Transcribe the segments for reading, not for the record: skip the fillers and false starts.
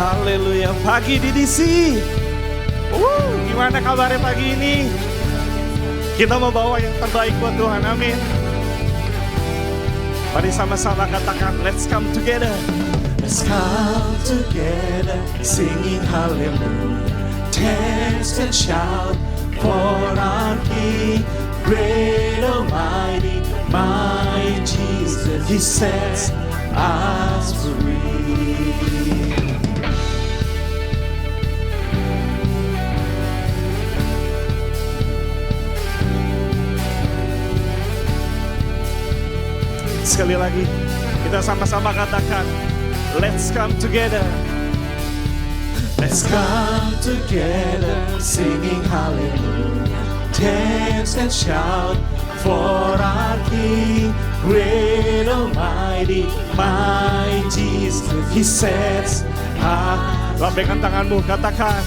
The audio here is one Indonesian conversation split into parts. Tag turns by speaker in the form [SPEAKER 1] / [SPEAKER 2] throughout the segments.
[SPEAKER 1] Haleluya. Pagi di DC. Gimana kabarnya pagi ini? Kita mau bawa yang terbaik buat Tuhan. Amin. Mari sama-sama katakan, let's come together. Let's come together, singing hallelujah. Dance and shout for our King, great Almighty, my Jesus. He sets us free. Sekali lagi, kita sama-sama katakan, let's come together. Let's come together, singing hallelujah. Dance and shout for our King, great Almighty, my Jesus. He sets us. Lambaikan tanganmu, katakan,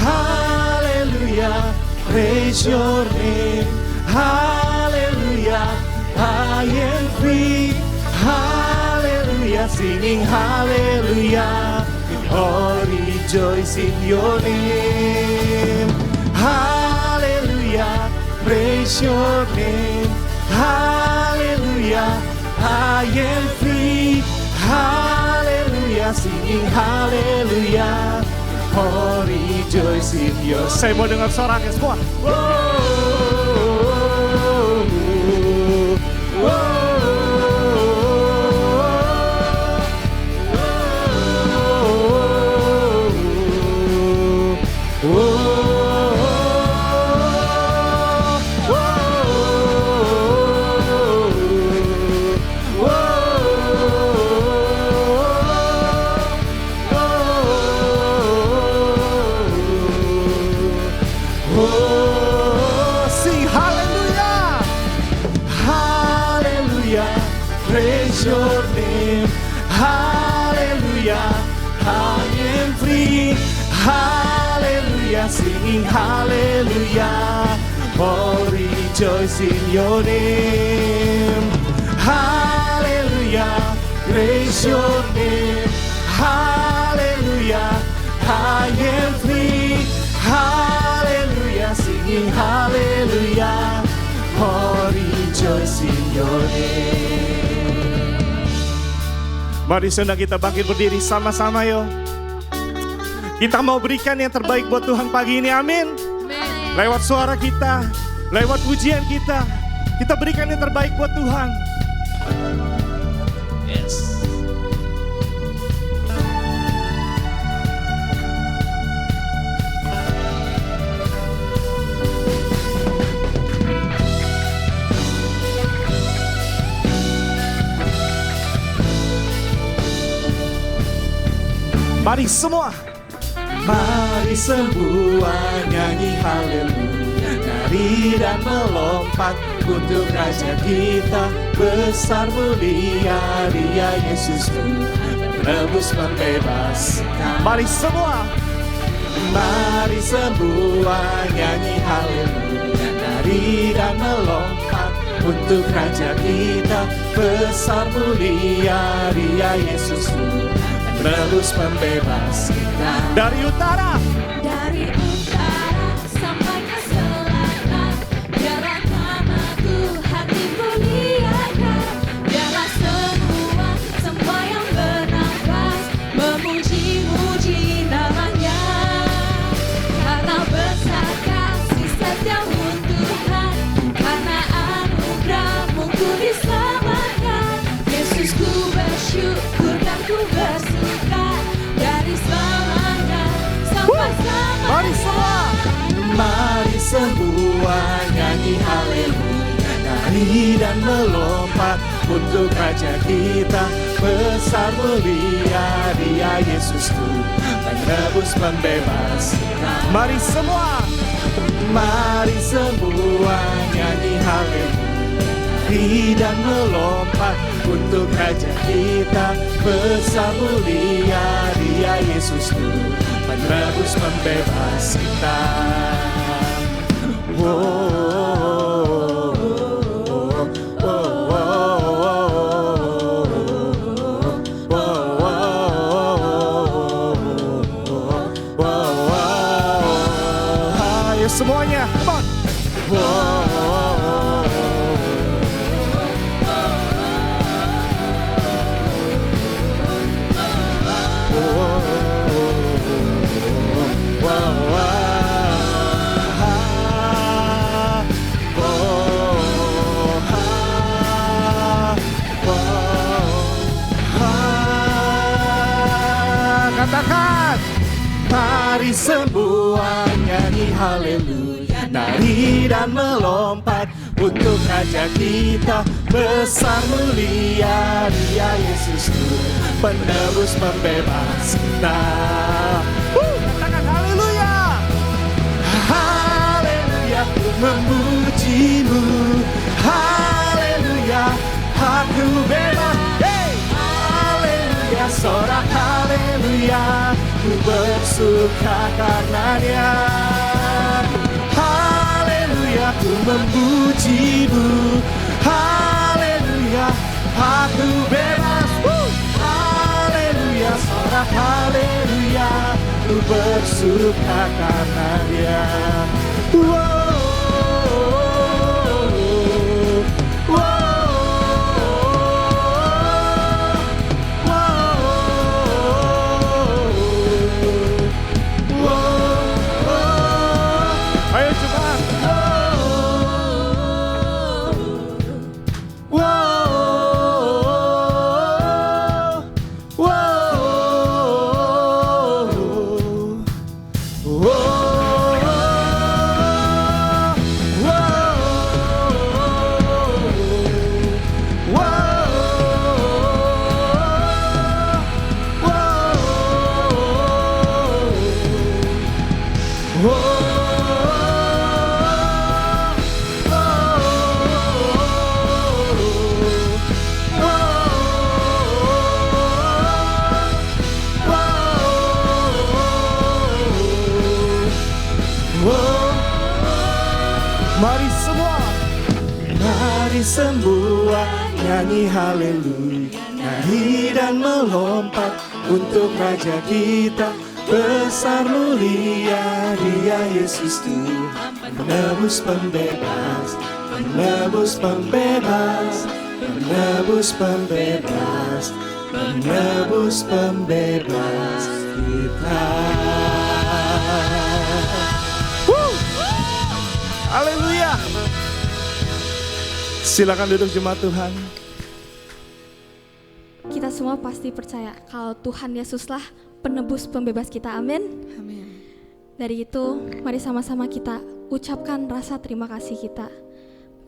[SPEAKER 1] hallelujah, praise your name, hallelujah. I am free, hallelujah, singing hallelujah, oh rejoice in your name, hallelujah, praise your name, hallelujah, I am free, hallelujah, singing hallelujah, oh rejoice in your name. Saya mau dengar suaranya semua. Your name, hallelujah, I am free, hallelujah, singing hallelujah, oh rejoice in your name, hallelujah, praise your name, hallelujah, I am free, hallelujah, singing hallelujah, oh rejoice in your name. Mari sedang kita bangkit berdiri sama-sama yuk. Kita mau berikan yang terbaik buat Tuhan pagi ini, amin. Lewat suara kita, lewat pujian kita berikan yang terbaik buat Tuhan. Yes. Mari semua, mari semua nyanyi haleluya, nari dan melompat untuk Raja kita, besar mulia Dia Yesus menebus membebaskan. Mari semua, mari semua nyanyi haleluya, nari dan melompat untuk Raja kita, besar mulia Dia Yesus menebus membebas kita. Dari utara sampai ke selatan, biarlah nama Tuhan dimuliakan, biarlah semua yang bernafas memuji-muji namanya, karena besar kasih setiamu Tuhan, karena anugerah-Mu ku diselamatkan. Yesus, ku bersyukur dan ku bersuka dari selamanya sampai selamanya. Mari semua, mari semua nyanyi haleluya, nari dan melompat untuk Raja kita, besar mulia Dia Yesus ku menebus membebaskan. Mari semua, mari semua nyanyi haleluya, nari dan melompat untuk Raja kita, besar mulia Dia Yesus ku menebus membebas kita. haleluya. Nari dan melompat untuk Raja kita, besar mulia Dia Yesus Tuhan, penebus pembebas kita. Katakan haleluya. Haleluya, ku memujimu. Haleluya, aku bebas. Haleluya, sorak haleluya, ku bersuka karena Dia. Haleluya, ku memujimu. Haleluya, aku bebas. Haleluya, sorak haleluya, ku bersuka karena Dia. Ayo cepat. Mari semua nyanyi haleluya, nyanyi dan melompat untuk Raja kita, besar mulia Dia Yesus Tuhan, penebus pembebas, penebus pembebas, penebus pembebas, penebus pembebas kita. Haleluya. Silakan duduk jemaat Tuhan.
[SPEAKER 2] Kita semua pasti percaya kalau Tuhan Yesuslah penebus pembebas kita. Amin.
[SPEAKER 3] Amin.
[SPEAKER 2] Dari itu, mari sama-sama kita ucapkan rasa terima kasih kita.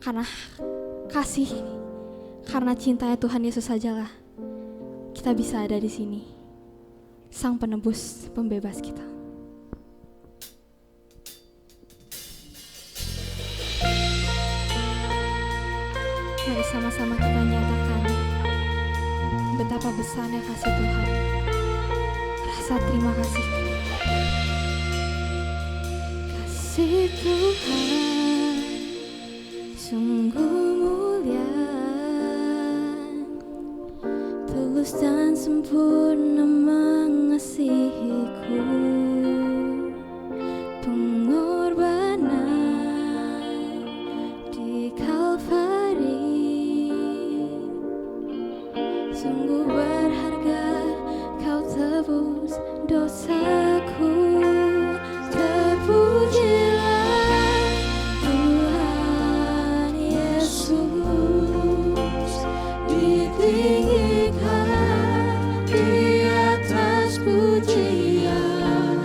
[SPEAKER 2] Karena kasih, karena cintanya Tuhan Yesus sajalah kita bisa ada di sini. Sang penebus pembebas kita. Mari sama-sama kita nyatakan betapa besarnya kasih Tuhan. Rasa terima kasih. Kasih Tuhan sungguh mulia, tulus dan sempurna mengasihiku. Pengorbanan di Kalvari sungguh berharga, kau tebus dosaku. Terpujilah Tuhan Yesus, ditinggikan di atas pujian.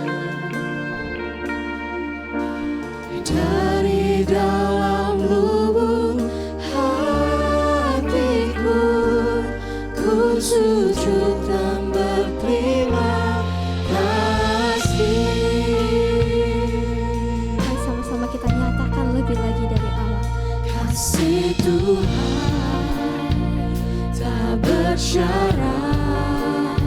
[SPEAKER 2] Dari dalam lubuk hatiku ku sujud dan berterima kasih. Mari sama-sama kita nyatakan lebih lagi dari awal. Kasih Tuhan tak bersyarat,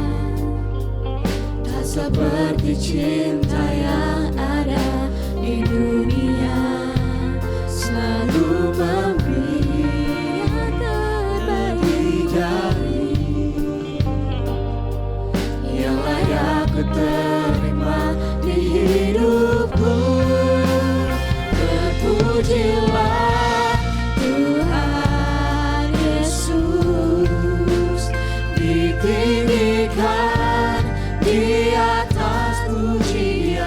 [SPEAKER 2] tak seperti cinta yang ada di dunia. Selalu memberi yang terbaik dari yang layak ku terima di hidupku. Terpujilah Tuhan Yesus, ditinggikan di atas pujian.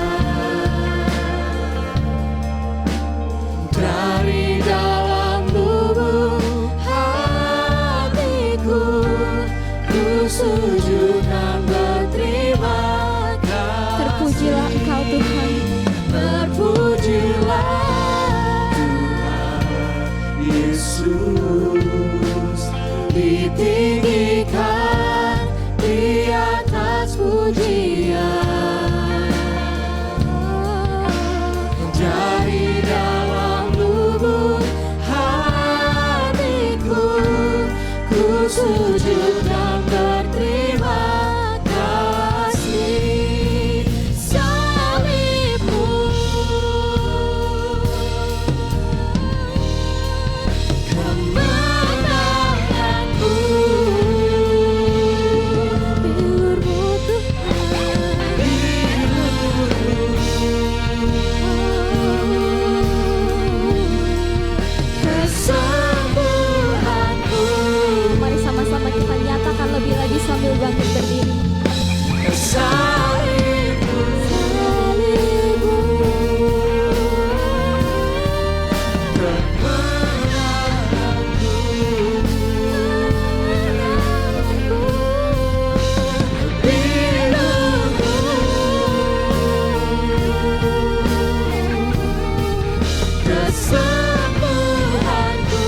[SPEAKER 3] ditinggikan di atas pujian. Dari dalam lubuk hatiku, ku sujud dan berterima kasih. Salibmu kemenanganku, bilurmu Tuhan, kesembuhanku.
[SPEAKER 2] Mari sama-sama kita nyatakan lebih lagi sambil bangkit berdiri.
[SPEAKER 3] Salibmu, salibmu, kemenanganku, bilurmu, kesembuhanku.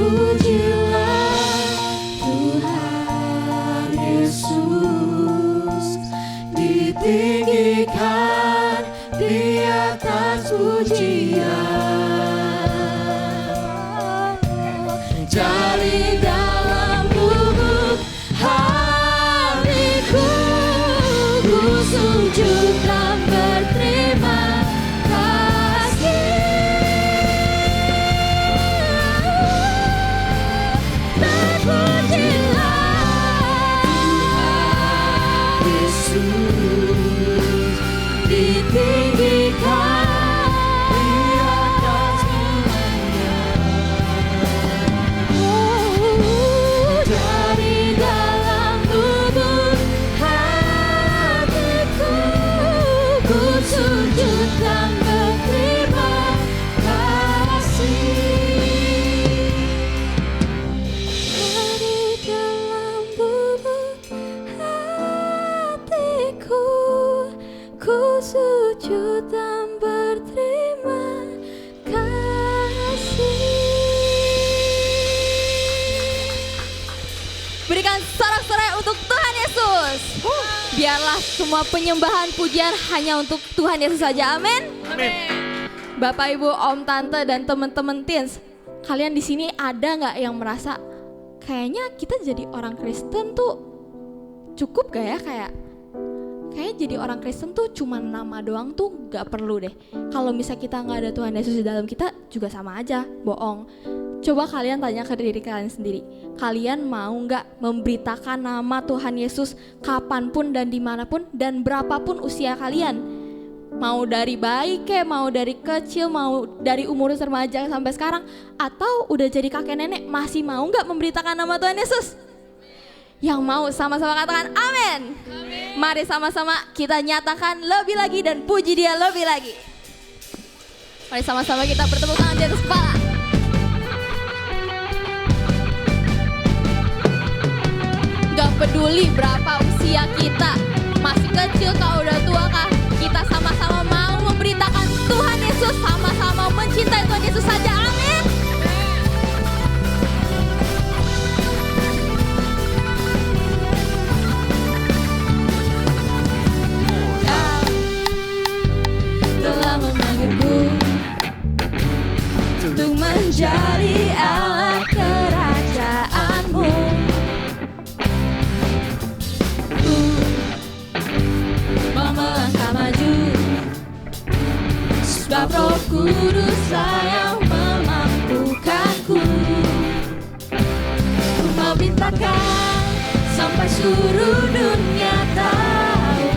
[SPEAKER 3] Terpujilah Tuhan Yesus, ditinggikan di atas pujian. Dari dalam lubuk hatiku, ku sujud dan berterima kasih. Terpujilah Yesus, ditinggikan di atas pujian. Dari dalam lubuk hatiku, ku sujud dan berterima kasih. Dari dalam lubuk hatiku, ku sujud dan berterima kasih.
[SPEAKER 2] Berikan sorak-sorai untuk Tuhan Yesus. Biarlah semua penyembahan pujian hanya untuk Tuhan Yesus saja. Amin. Bapak, Ibu, Om, Tante, dan teman-teman teens, kalian di sini ada nggak yang merasa kayaknya kita jadi orang Kristen tuh cukup gak ya, kayaknya jadi orang Kristen tuh cuma nama doang tuh gak perlu deh. Kalau misal kita nggak ada Tuhan Yesus di dalam kita juga sama aja, bohong. Coba kalian tanya ke diri kalian sendiri, kalian mau nggak memberitakan nama Tuhan Yesus kapanpun dan dimanapun dan berapapun usia kalian? Mau dari bayi kek, mau dari kecil, mau dari umur remaja sampai sekarang, atau udah jadi kakek nenek, masih mau nggak memberitakan nama Tuhan Yesus? Yang mau sama-sama katakan amin. Mari sama-sama kita nyatakan lebih lagi dan puji Dia lebih lagi. Mari sama-sama kita bertepuk tangan di atas kepala. Gak peduli berapa usia kita, masih kecil kah udah tua kah, kita sama-sama mau memberitakan Tuhan Yesus, sama-sama mencintai Tuhan Yesus saja. Amin.
[SPEAKER 3] Telah memanggilku untuk menjadi alat kerajaanmu. Mau melangkah maju, sebab Roh Kuduslah yang memampukanku. Ku mau beritakan sampai seluruh dunia tahu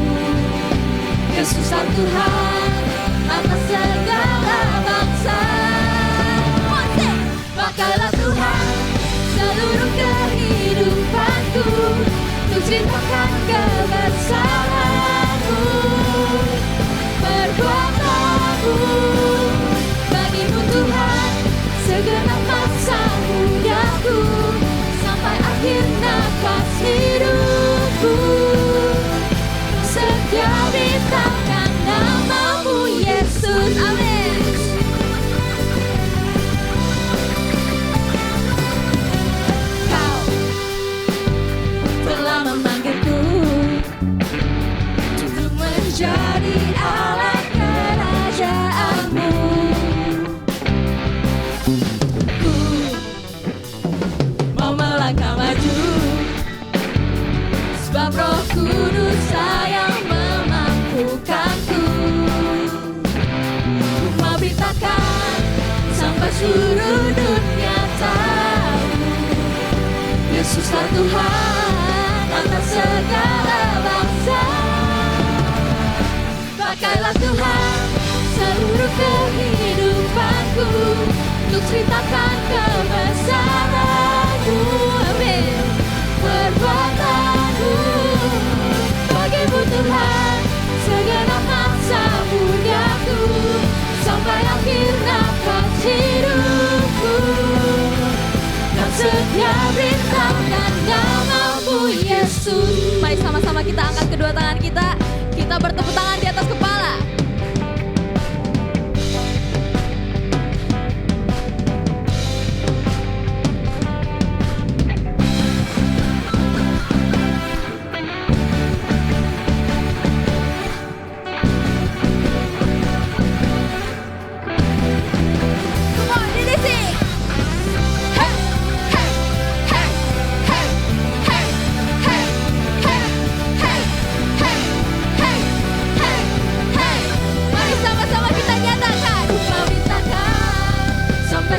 [SPEAKER 3] Yesuslah Tuhan atas segala bangsa. Pakailah Tuhan seluruh kehidupanku untuk ceritakan kebesaran-Mu, perbuatan-Mu. Bagimu Tuhan segenap masa mudaku sampai akhir nafas hidupku. Setia di tangan nama-Mu Yesus. Yesuslah Tuhan atas segala bangsa. Pakailah Tuhan seluruh kehidupanku untuk ceritakan kebesaran-Mu. Amin. Perbuatan-Mu bagimu Tuhan segenap masa mudaku sampai akhir nafas hidupku. Dan setia beritakan nama-Mu Yesus. Mari sama-sama kita angkat kedua tangan kita. Kita bertepuk tangan di atas kepala.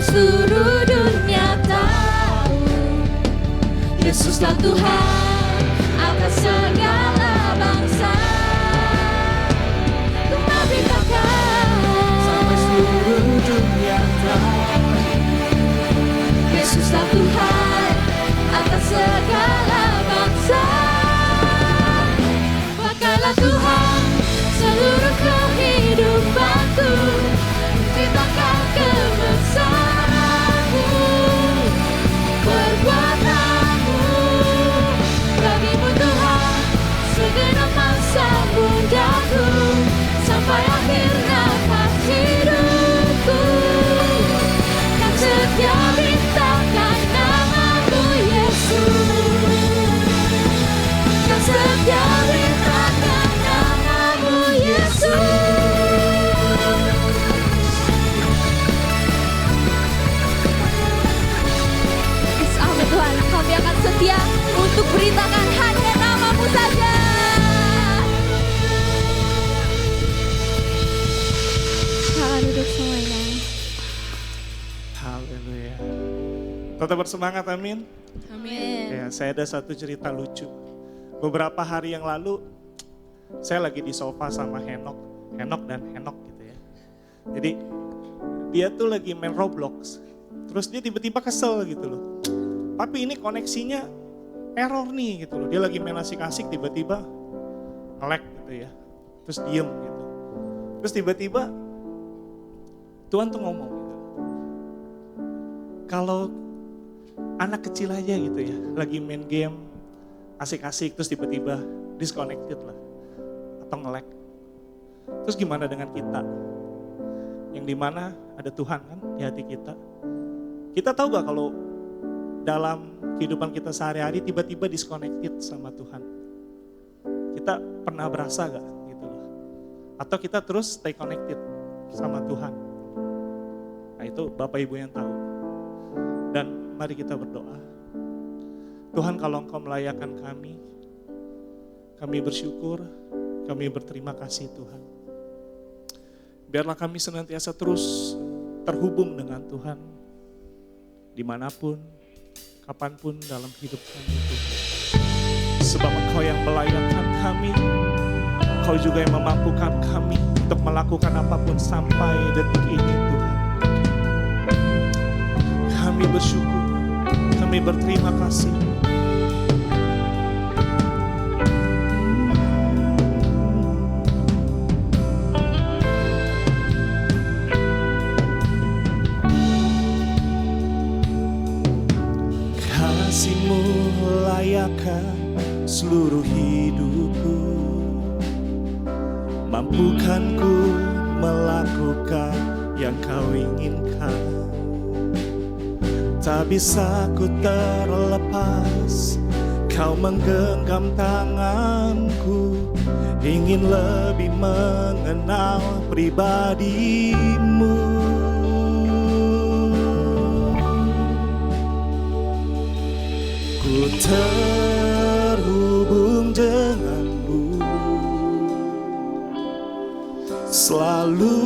[SPEAKER 3] Seluruh dunia tahu Yesuslah Tuhan atas segala bangsa. Beritakan sampai seluruh dunia tahu Yesuslah Tuhan atas segala bangsa. Pakailah Tuhan seluruh kehidupanku, ceritakan kebesaran-Mu, perbuatan-Mu bagimu Tuhan segenap masa mudaku sampai akhir nafas hidupku. Kan setia beritakan nama-Mu Yesus, kan setia beritakan nama-Mu Yesus. Tuhan, kami akan setia untuk beritakan hanya nama-Mu saja.
[SPEAKER 2] Silakan duduk semuanya.
[SPEAKER 1] Haleluya. Tetap bersemangat, amin.
[SPEAKER 3] Amin.
[SPEAKER 1] Ya, saya ada satu cerita lucu. Beberapa hari yang lalu, saya lagi di sofa sama Henok dan Henok gitu ya. Jadi dia tuh lagi main Roblox, terus dia tiba-tiba kesel gitu loh. Tapi ini koneksinya error nih gitu loh. Dia lagi main asik-asik tiba-tiba nge-lag gitu ya. Terus diem gitu. Terus tiba-tiba Tuhan tuh ngomong gitu. Kalau anak kecil aja gitu ya, lagi main game asik-asik terus tiba-tiba disconnected lah. Atau nge-lag. Terus gimana dengan kita? Yang dimana ada Tuhan kan di hati kita. Kita tahu gak kalau dalam kehidupan kita sehari-hari tiba-tiba disconnected sama Tuhan. Kita pernah berasa gak gitu loh? Atau kita terus stay connected sama Tuhan? Nah itu Bapak Ibu yang tahu. Dan mari kita berdoa. Tuhan, kalau Engkau melayakan kami bersyukur, kami berterima kasih Tuhan. Biarlah kami senantiasa terus terhubung dengan Tuhan dimanapun, kapanpun dalam hidup kami Tuhan. Sebab Engkau yang melayakan kami, Engkau juga yang memampukan kami untuk melakukan apapun sampai detik ini Tuhan. Kami bersyukur, kami berterima kasih. Kasih-Mu layakan seluruh hidupku, mampukan ku melakukan yang Kau inginkan. Tak bisa ku terlepas, Kau menggenggam tanganku, ingin lebih mengenal pribadi-Mu. Ku terhubung denganmu, selalu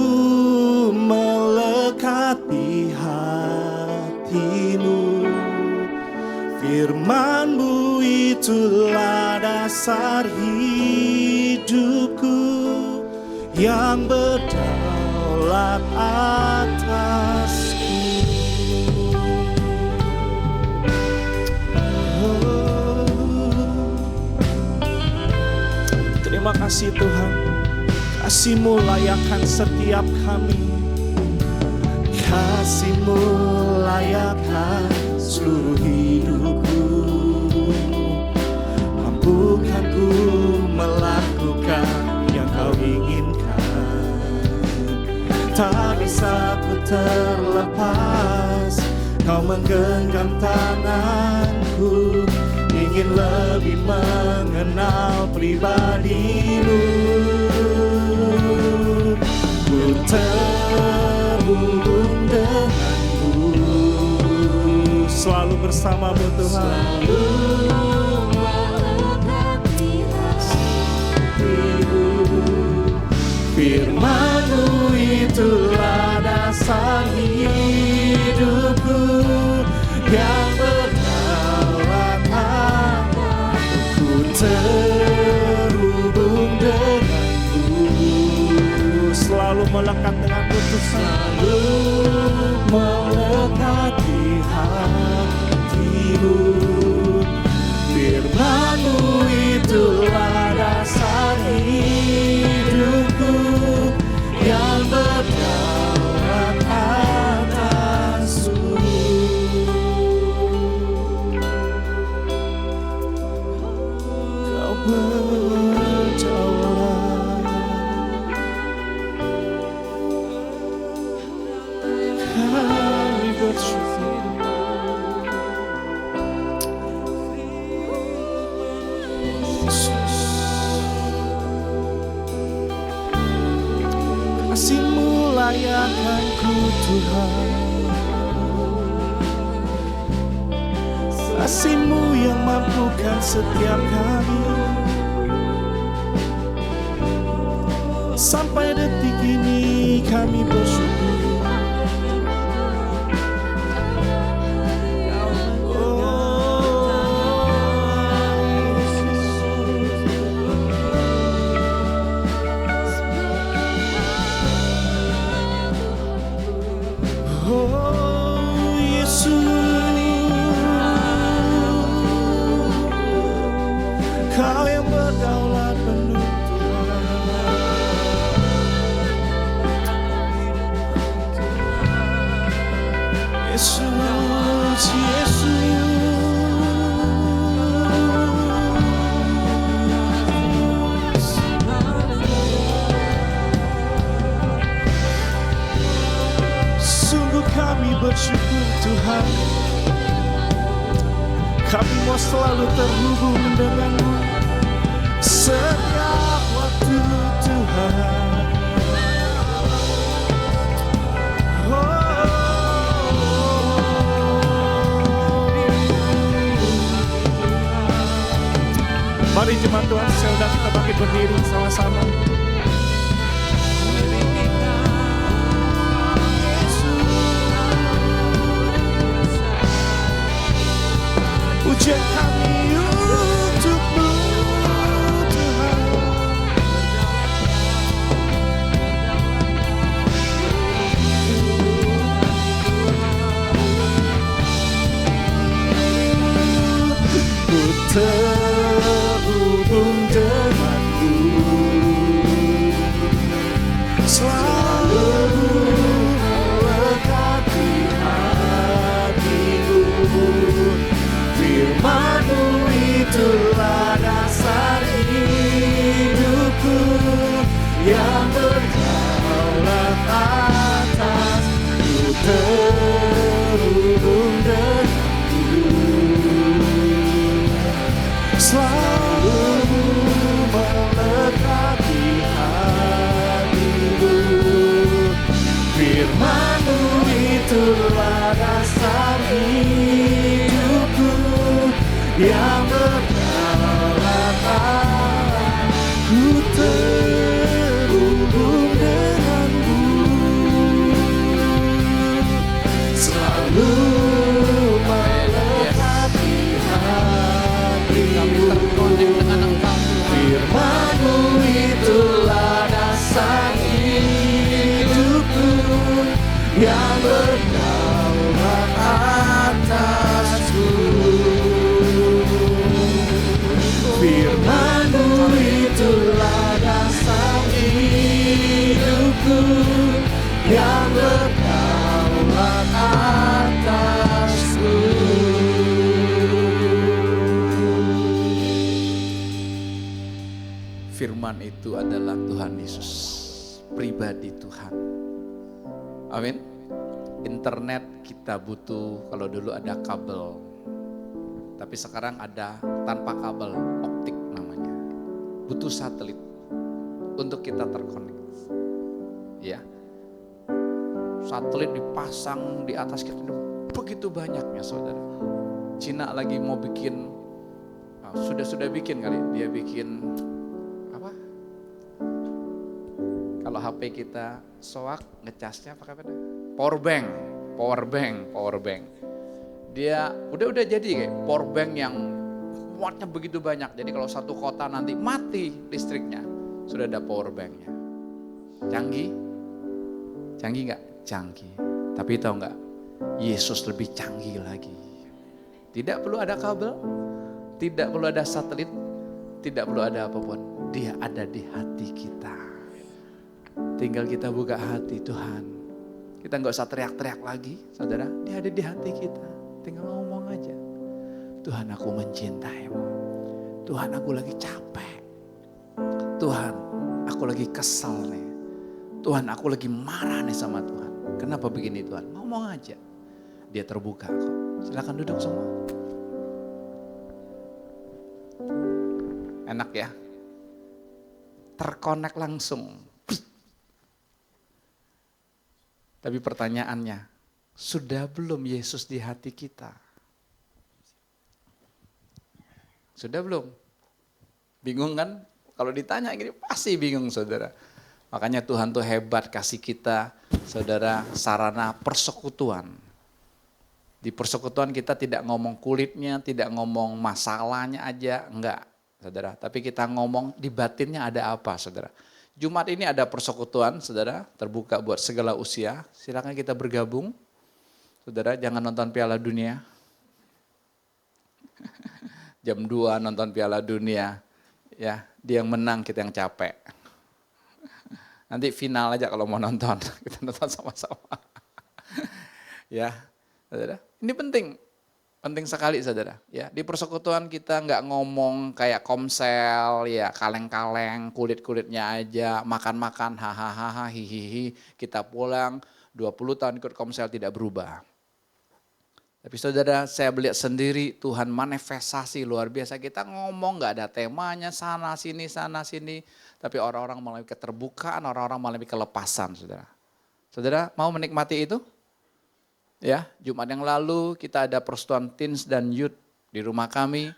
[SPEAKER 1] melekat di hatimu. Firman-Mu itulah dasar hidupku yang berdaulat atasku. Terima kasih Tuhan, kasih-Mu layakkan setiap kami, kasih-Mu layakkan seluruh hidupku. Mampukan ku melakukan yang Kau inginkan, tak bisa ku terlepas. Kau menggenggam tanganku, ingin lebih mengenal pribadi-Mu. Ku terhubung denganmu, selalu bersama-Mu Tuhan. Firman-Mu itulah dasar hidupku yang berdaulat atasku. Ku terhubung denganmu, selalu melekat denganmu Tuhan, selalu melekat di hatimu. Firman-Mu itulah dasar hidupku yang berdaulat atasku. Kau berdaulat, kami bersyukur. Kasih-Mu layakkanku Tuhan, kasih-Mu yang mampukan setiap kami. Sampai detik ini kami bersyukur. Kau yang berdaulat penuh Tuhan. Yesus, Yesus. Sungguh kami bersyukur Tuhan, kami mau selalu terhubung denganmu setiap waktu Tuhan. Mari jemaat Tuhan, sesudah kita bangkit berdiri sama-sama. Pujian kami untuk-Mu Tuhan. Ku terhubung denganmu, selalu melekat di hatiku. Firman-Mu itulah dasar hidupku yang berdaulat atas. Ku terhubung denganmu, selalu melekat di hatiku. Firman-Mu itulah dasar hidupku yang berdaulat atas. Ku terhubung denganmu, selalu melekat di hatiku.
[SPEAKER 4] berdaulat atasku. Firman itu adalah Tuhan Yesus, pribadi Tuhan. Amin. Internet kita butuh, kalau dulu ada kabel, tapi sekarang ada tanpa kabel, optik namanya. Butuh satelit untuk kita terkonek. Ya, satelit dipasang di atas kita, begitu banyaknya saudara. Cina lagi mau bikin, sudah bikin kali, dia bikin apa? Kalau HP kita soak, ngecasnya pakai apa? Power bank. Dia udah jadi kayak power bank yang kuatnya begitu banyak. Jadi kalau satu kota nanti mati listriknya, sudah ada power banknya. Canggih nggak? Canggih. Tapi tahu nggak? Yesus lebih canggih lagi. Tidak perlu ada kabel, tidak perlu ada satelit, tidak perlu ada apapun. Dia ada di hati kita. Tinggal kita buka hati, Tuhan. Kita nggak usah teriak-teriak lagi, saudara. Dia ada di hati kita. Tinggal ngomong aja. Tuhan, aku mencintaimu. Tuhan, aku lagi capek. Tuhan, aku lagi kesal nih. Tuhan, aku lagi marah nih sama Tuhan. Kenapa begini Tuhan? Ngomong aja. Dia terbuka kok. Silakan duduk semua. Enak ya? Terkonek langsung. Tapi pertanyaannya, sudah belum Yesus di hati kita? Sudah belum? Bingung kan? Kalau ditanya gini pasti bingung saudara. Makanya Tuhan tuh hebat kasih kita saudara sarana persekutuan. Di persekutuan kita tidak ngomong kulitnya, tidak ngomong masalahnya aja, enggak saudara. Tapi kita ngomong di batinnya ada apa saudara. Jumat ini ada persekutuan saudara, terbuka buat segala usia. Silakan kita bergabung. Saudara jangan nonton Piala Dunia. Jam 2 nonton Piala Dunia. Ya, dia yang menang, kita yang capek. Nanti final aja kalau mau nonton, kita nonton sama-sama. Ya, saudara. Ini penting sekali saudara. Ya, di persekutuan kita nggak ngomong kayak komsel, ya kaleng-kaleng, kulit-kulitnya aja, makan-makan, hahaha, hihihi. Kita pulang 20 tahun ikut komsel tidak berubah. Tapi saudara, saya melihat sendiri Tuhan manifestasi luar biasa. Kita ngomong nggak ada temanya sana sini. Tapi orang-orang melalui keterbukaan, orang-orang melalui kelepasan saudara. Saudara mau menikmati itu? Ya, Jumat yang lalu kita ada persekutuan teens dan youth di rumah kami.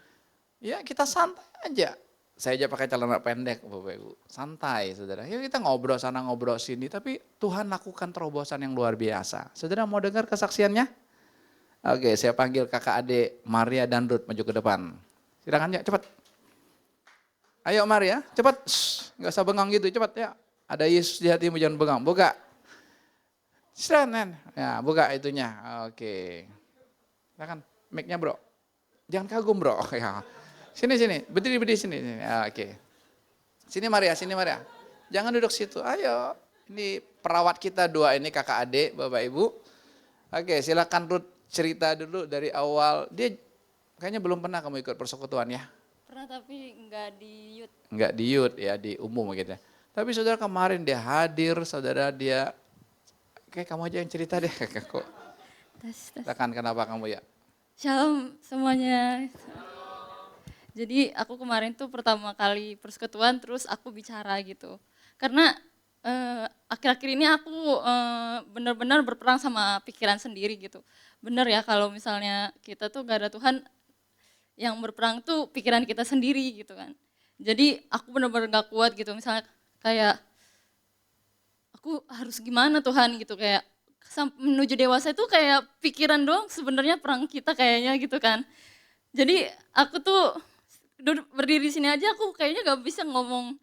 [SPEAKER 4] Ya kita santai aja. Saya aja pakai celana pendek Bapak Ibu. Santai saudara. Ya kita ngobrol sana ngobrol sini. Tapi Tuhan lakukan terobosan yang luar biasa. Saudara mau dengar kesaksiannya? Oke, saya panggil kakak adik Maria dan Ruth maju ke depan. Silakan ya, cepat. Ayo Maria, cepat. Nggak usah bengang gitu, cepat ya. Ada Yesus di hatimu, jangan bengang. Buka. Silakan, ya buka itunya. Oke. Silakan, mic-nya bro. Jangan kagum bro. Ya. Sini, berdiri sini. Oke. Sini Maria. Jangan duduk situ. Ayo. Ini perawat kita dua ini kakak adik, Bapak Ibu. Oke, silakan Ruth. Cerita dulu dari awal, dia kayaknya belum pernah kamu ikut persekutuan ya?
[SPEAKER 5] Pernah tapi enggak di youth.
[SPEAKER 4] Enggak di youth ya, di umum gitu ya. Tapi saudara kemarin dia hadir, saudara dia, kayak kamu aja yang cerita deh. Kok. Silakan kenapa kamu ya?
[SPEAKER 5] Shalom semuanya. Jadi aku kemarin tuh pertama kali persekutuan terus aku bicara gitu. Karena akhir-akhir ini aku benar-benar berperang sama pikiran sendiri gitu. Benar ya kalau misalnya kita tuh gak ada Tuhan, yang berperang tuh pikiran kita sendiri gitu kan. Jadi aku benar-benar gak kuat gitu, misalnya kayak aku harus gimana Tuhan gitu, kayak menuju dewasa itu kayak pikiran doang sebenarnya perang kita kayaknya gitu kan. Jadi aku tuh berdiri di sini aja aku kayaknya gak bisa ngomong.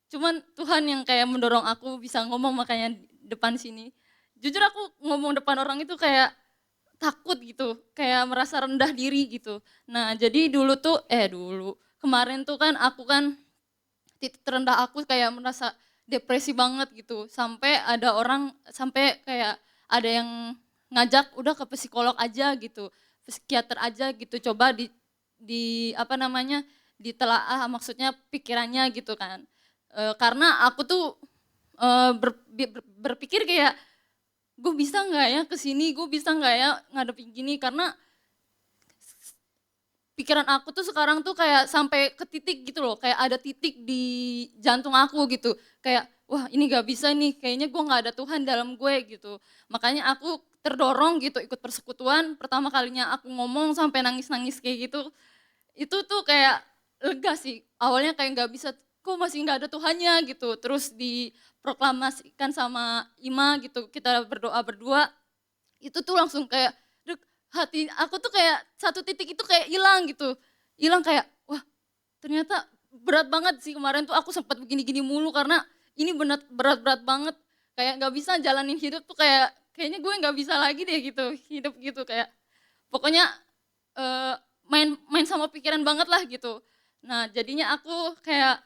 [SPEAKER 5] Cuman Tuhan yang kayak mendorong aku bisa ngomong, makanya depan sini. Jujur aku ngomong depan orang itu kayak takut gitu, kayak merasa rendah diri gitu. Nah jadi kemarin tuh kan aku kan titik terendah aku kayak merasa depresi banget gitu. Sampai ada orang, sampai kayak ada yang ngajak udah ke psikolog aja gitu, psikiater aja gitu, coba di apa namanya, ditelaah maksudnya pikirannya gitu kan. Karena aku tuh berpikir kayak gue bisa nggak ya kesini, gue bisa nggak ya ngadepin gini, karena pikiran aku tuh sekarang tuh kayak sampai ke titik gitu loh, kayak ada titik di jantung aku gitu, kayak wah ini gak bisa nih, kayaknya gue gak ada Tuhan dalam gue gitu. Makanya aku terdorong gitu ikut persekutuan, pertama kalinya aku ngomong sampai nangis-nangis kayak gitu, itu tuh kayak lega sih, awalnya kayak gak bisa, kok masih gak ada Tuhannya gitu, terus diproklamasikan sama Ima gitu, kita berdoa berdua, itu tuh langsung kayak hati aku tuh kayak satu titik itu kayak hilang gitu, hilang kayak wah ternyata berat banget sih kemarin tuh aku sempat begini-gini mulu karena ini berat-berat banget, kayak nggak bisa jalanin hidup tuh kayaknya gue nggak bisa lagi deh gitu hidup gitu, kayak pokoknya main sama pikiran banget lah gitu. Nah jadinya aku kayak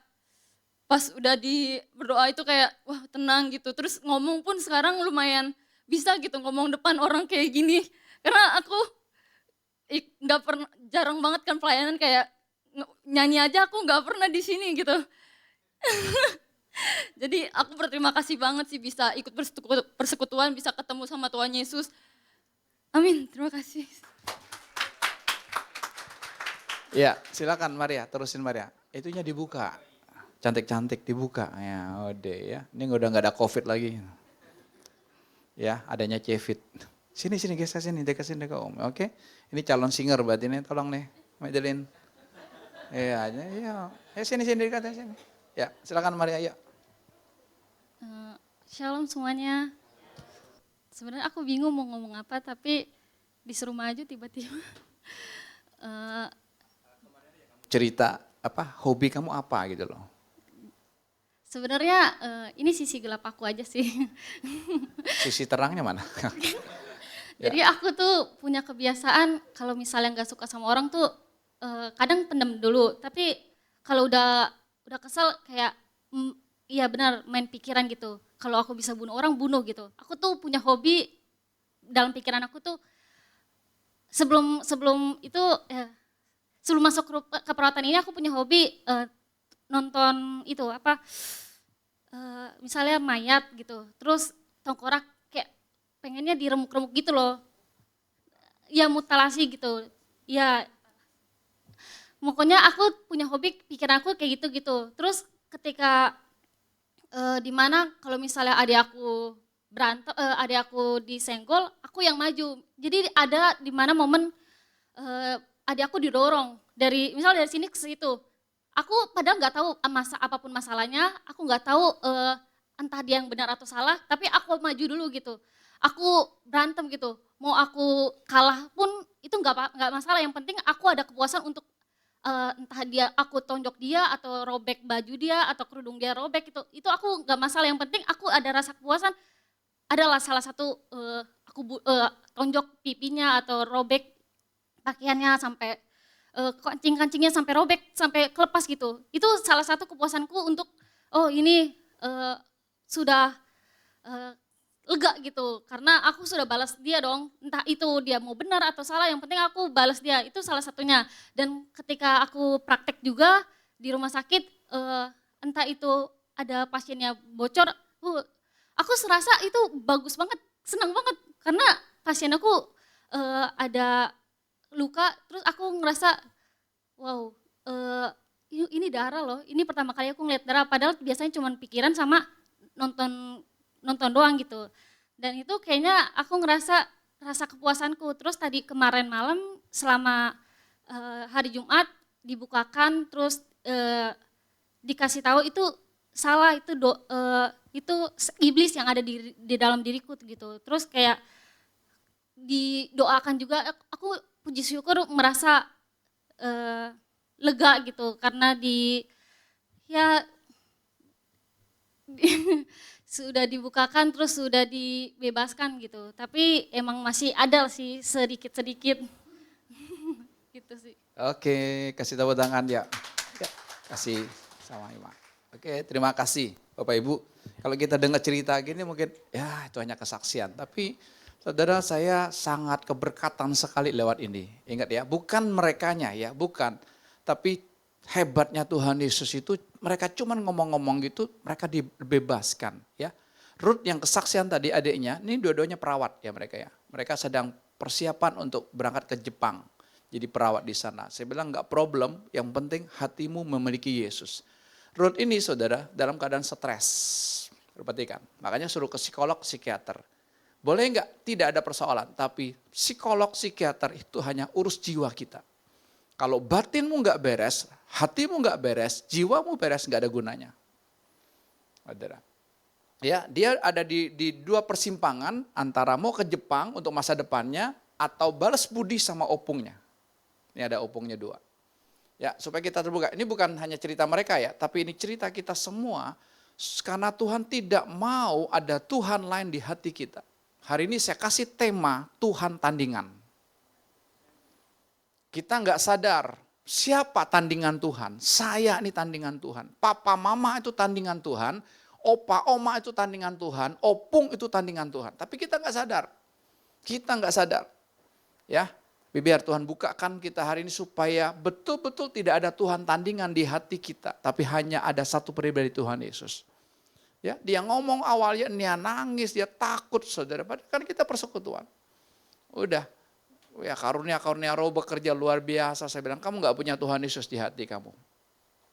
[SPEAKER 5] pas udah berdoa itu kayak wah tenang gitu, terus ngomong pun sekarang lumayan bisa gitu ngomong depan orang kayak gini. Karena aku nggak pernah, jarang banget kan pelayanan, kayak nyanyi aja aku nggak pernah di sini gitu. Jadi aku berterima kasih banget sih bisa ikut persekutuan, bisa ketemu sama Tuhan Yesus. Amin, terima kasih.
[SPEAKER 4] Ya, silakan Maria, terusin Maria. Itunya dibuka, cantik-cantik dibuka. Ya, ode ya. Ini udah nggak ada COVID lagi. Ya, adanya COVID. Sini geser sini, dekat Om. Oke. Ini calon singer berarti nih, tolong nih, Madeline. Iya, iya. Sini dekat sini. Ya, silakan Maria, yuk.
[SPEAKER 5] Shalom semuanya. Sebenarnya aku bingung mau ngomong apa, tapi disuruh maju tiba-tiba.
[SPEAKER 4] Cerita apa, hobi kamu apa gitu loh.
[SPEAKER 5] Sebenarnya ini sisi gelap aku aja sih.
[SPEAKER 4] Sisi terangnya mana?
[SPEAKER 5] Jadi aku tuh punya kebiasaan kalau misalnya nggak suka sama orang tuh kadang pendem dulu, tapi kalau udah kesel kayak iya benar main pikiran gitu. Kalau aku bisa bunuh orang, bunuh gitu. Aku tuh punya hobi dalam pikiran aku tuh sebelum itu sebelum masuk ke perawatan ini aku punya hobi nonton itu apa misalnya mayat gitu. Terus tengkorak kayak pengennya diremuk-remuk gitu loh. Ya mutilasi gitu. Ya pokoknya aku punya hobi, pikiran aku kayak gitu-gitu. Terus ketika di mana kalau misalnya adik aku disenggol, aku yang maju. Jadi ada di mana momen adik aku didorong misalnya dari sini ke situ. Aku padahal nggak tahu apapun masalahnya, aku nggak tahu entah dia yang benar atau salah, tapi aku maju dulu gitu. Aku berantem gitu, mau aku kalah pun itu nggak masalah. Yang penting aku ada kepuasan untuk entah aku tonjok dia atau robek baju dia atau kerudung dia robek itu aku nggak masalah. Yang penting aku ada rasa kepuasan. Adalah salah satu aku tonjok pipinya atau robek pakaiannya sampai kancing-kancingnya sampai robek sampai kelepas gitu. Itu salah satu kepuasanku untuk ini sudah lega gitu, karena aku sudah balas dia dong, entah itu dia mau benar atau salah, yang penting aku balas dia, itu salah satunya. Dan ketika aku praktek juga di rumah sakit, entah itu ada pasiennya bocor, aku serasa itu bagus banget, senang banget, karena pasien aku ada luka, terus aku ngerasa, wow ini darah loh, ini pertama kali aku ngeliat darah, padahal biasanya cuma pikiran sama nonton doang gitu. Dan itu kayaknya aku ngerasa rasa kepuasanku. Terus tadi kemarin malam selama hari Jumat dibukakan, terus dikasih tahu itu salah, itu iblis yang ada di dalam diriku gitu. Terus kayak didoakan juga, aku puji syukur merasa lega gitu, karena sudah dibukakan terus sudah dibebaskan gitu. Tapi emang masih ada sih sedikit-sedikit gitu sih.
[SPEAKER 4] Oke, kasih tepuk tangan ya. Kasih sama Ima. Oke, terima kasih. Bapak Ibu, kalau kita dengar cerita gini mungkin ya itu hanya kesaksian. Tapi saudara, saya sangat keberkatan sekali lewat ini. Ingat ya, bukan merekanya ya, bukan. Tapi hebatnya Tuhan Yesus itu mereka cuma ngomong-ngomong gitu, mereka dibebaskan ya. Ruth yang kesaksian tadi adiknya, ini dua-duanya perawat ya mereka ya. Mereka sedang persiapan untuk berangkat ke Jepang. Jadi perawat di sana. Saya bilang enggak problem, yang penting hatimu memiliki Yesus. Ruth ini saudara dalam keadaan stres, perhatikan. Makanya suruh ke psikolog, psikiater. Boleh enggak? Tidak ada persoalan. Tapi psikolog, psikiater itu hanya urus jiwa kita. Kalau batinmu enggak beres, hatimu enggak beres, jiwamu beres, enggak ada gunanya. Saudara. Ya, dia ada di dua persimpangan antara mau ke Jepang untuk masa depannya atau balas budi sama opungnya. Ini ada opungnya dua. Ya, supaya kita terbuka. Ini bukan hanya cerita mereka ya, tapi ini cerita kita semua. Karena Tuhan tidak mau ada Tuhan lain di hati kita. Hari ini saya kasih tema Tuhan tandingan. Kita nggak sadar siapa tandingan Tuhan. Saya ini tandingan Tuhan. Papa mama itu tandingan Tuhan. Opa oma itu tandingan Tuhan. Opung itu tandingan Tuhan. Tapi kita nggak sadar. Kita nggak sadar. Ya. Biar Tuhan bukakan kita hari ini supaya betul-betul tidak ada Tuhan tandingan di hati kita. Tapi hanya ada satu pribadi Tuhan Yesus. Ya, dia ngomong awalnya, dia nangis, dia takut saudara. Padahal kan kita persekutuan. Udah, ya karunia-karunia roh bekerja luar biasa. Saya bilang, kamu gak punya Tuhan Yesus di hati kamu.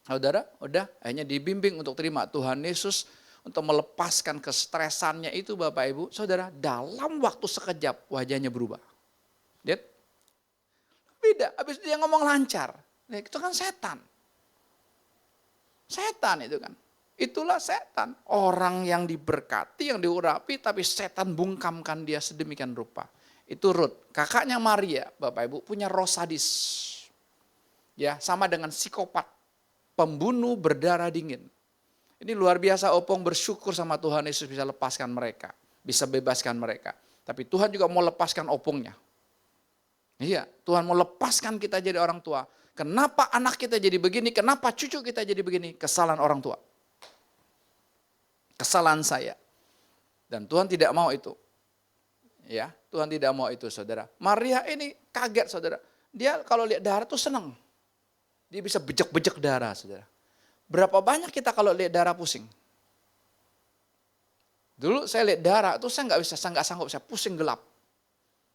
[SPEAKER 4] Saudara, udah akhirnya dibimbing untuk terima Tuhan Yesus. Untuk melepaskan kestresannya itu Bapak Ibu. Saudara, dalam waktu sekejap wajahnya berubah. Lihat. Beda, habis dia ngomong lancar. Nah, itu kan setan. Setan itu kan. Itulah setan. Orang yang diberkati, yang diurapi, tapi setan bungkamkan dia sedemikian rupa. Itu Ruth. Kakaknya Maria, Bapak Ibu, punya roh sadis. Ya, sama dengan psikopat. Pembunuh berdarah dingin. Ini luar biasa Opong bersyukur sama Tuhan Yesus bisa lepaskan mereka. Bisa bebaskan mereka. Tapi Tuhan juga mau lepaskan Opongnya. Iya, Tuhan mau lepaskan kita jadi orang tua. Kenapa anak kita jadi begini? Kenapa cucu kita jadi begini? Kesalahan orang tua. Kesalahan saya. Dan Tuhan tidak mau itu. Ya, Tuhan tidak mau itu saudara. Maria ini kaget saudara. Dia kalau lihat darah tuh senang. Dia bisa bejek-bejek darah saudara. Berapa banyak kita kalau lihat darah pusing? Dulu saya lihat darah tuh saya nggak sanggup, saya pusing gelap.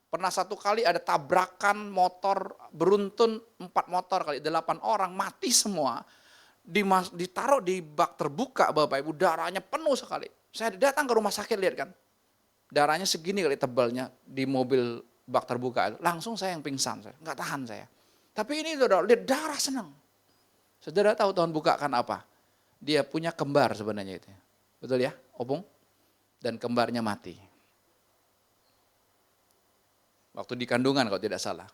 [SPEAKER 4] Pernah satu kali ada tabrakan motor beruntun 4 motor kali 8 orang mati semua. Ditaruh di bak terbuka Bapak Ibu, darahnya penuh sekali. Saya datang ke rumah sakit lihat kan. Darahnya segini kali tebalnya di mobil bak terbuka itu. Langsung saya yang pingsan, nggak tahan saya. Tapi ini saudara, lihat darah senang. Saudara tahu Tuhan bukakan apa? Dia punya kembar sebenarnya itu. Betul ya, Opung? Dan kembarnya mati. Waktu di kandungan kalau tidak salah.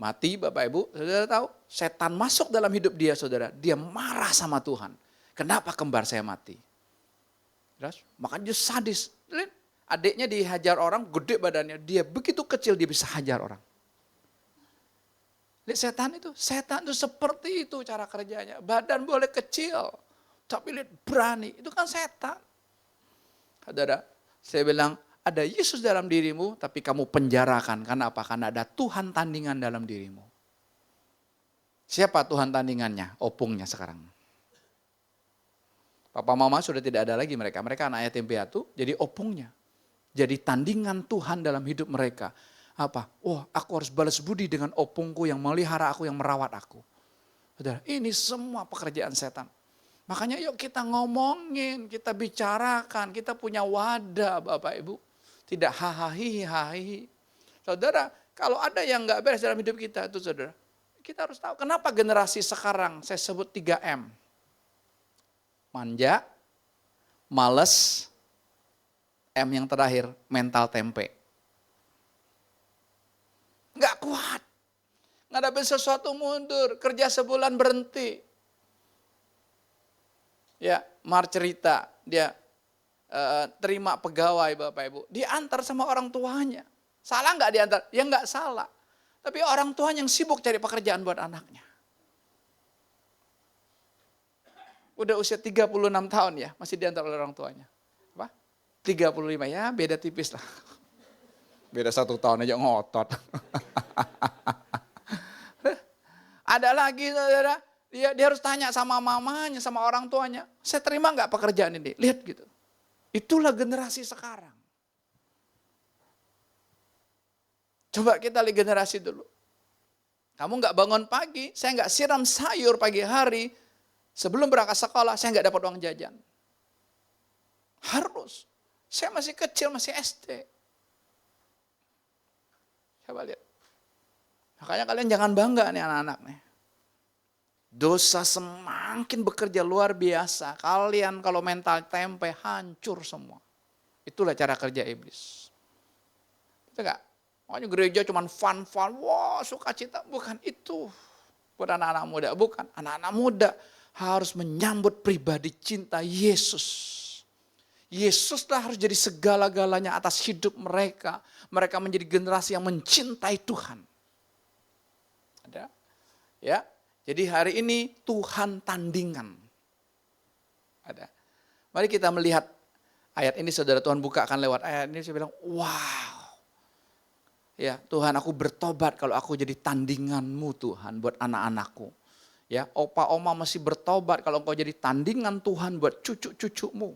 [SPEAKER 4] Mati Bapak Ibu, saudara tahu, setan masuk dalam hidup dia saudara. Dia marah sama Tuhan. Kenapa kembar saya mati? Terus, makanya dia sadis. Adiknya dihajar orang, gede badannya. Dia begitu kecil dia bisa hajar orang. Lihat setan itu seperti itu cara kerjanya. Badan boleh kecil, tapi lihat berani. Itu kan setan. Saudara, saya bilang, ada Yesus dalam dirimu, tapi kamu penjarakan. Karena apa? Karena ada Tuhan tandingan dalam dirimu. Siapa Tuhan tandingannya? Opungnya sekarang. Papa mama sudah tidak ada lagi mereka. Mereka anak yatim piatu, jadi opungnya. Jadi tandingan Tuhan dalam hidup mereka. Apa? Oh, aku harus balas budi dengan opungku yang melihara aku, yang merawat aku. Saudara, ini semua pekerjaan setan. Makanya yuk kita ngomongin, kita bicarakan, kita punya wadah Bapak Ibu. Tidak hahaha. Saudara, kalau ada yang nggak beres dalam hidup kita itu saudara, kita harus tahu kenapa generasi sekarang saya sebut 3M. Manja, males, M yang terakhir, mental tempe. Nggak kuat. Ngadapin sesuatu mundur, kerja sebulan berhenti. Ya, Mar cerita, dia terima pegawai Bapak Ibu, diantar sama orang tuanya. Salah nggak diantar? Ya nggak salah. Tapi orang tuanya yang sibuk cari pekerjaan buat anaknya. Udah usia 36 tahun ya, masih diantar oleh orang tuanya. Apa? 35 ya, beda tipis lah. Beda 1 tahun aja ngotot. Ada lagi saudara, dia harus tanya sama mamanya, sama orang tuanya. Saya terima nggak pekerjaan ini? Lihat gitu. Itulah generasi sekarang. Coba kita lihat generasi dulu. Kamu nggak bangun pagi, saya nggak siram sayur pagi hari. Sebelum berangkat sekolah, saya nggak dapat uang jajan. Harus. Saya masih kecil, masih SD. Coba lihat. Makanya kalian jangan bangga nih anak-anak nih. Dosa semakin bekerja luar biasa. Kalian kalau mental tempe hancur semua. Itulah cara kerja iblis. Betul nggak? Makanya gereja cuma fun, wah sukacita. Bukan itu. Buat anak-anak muda, bukan. Anak-anak muda harus menyambut pribadi cinta Yesus. Yesuslah harus jadi segala-galanya atas hidup mereka. Mereka menjadi generasi yang mencintai Tuhan. Ada? Ya. Jadi hari ini Tuhan tandingan. Ada. Mari kita melihat ayat ini, saudara. Tuhan bukakan lewat ayat ini. Saya bilang, wow. Ya, Tuhan, aku bertobat kalau aku jadi tandingan-Mu Tuhan buat anak-anakku. Ya, opa oma masih bertobat kalau engkau jadi tandingan Tuhan buat cucu-cucumu.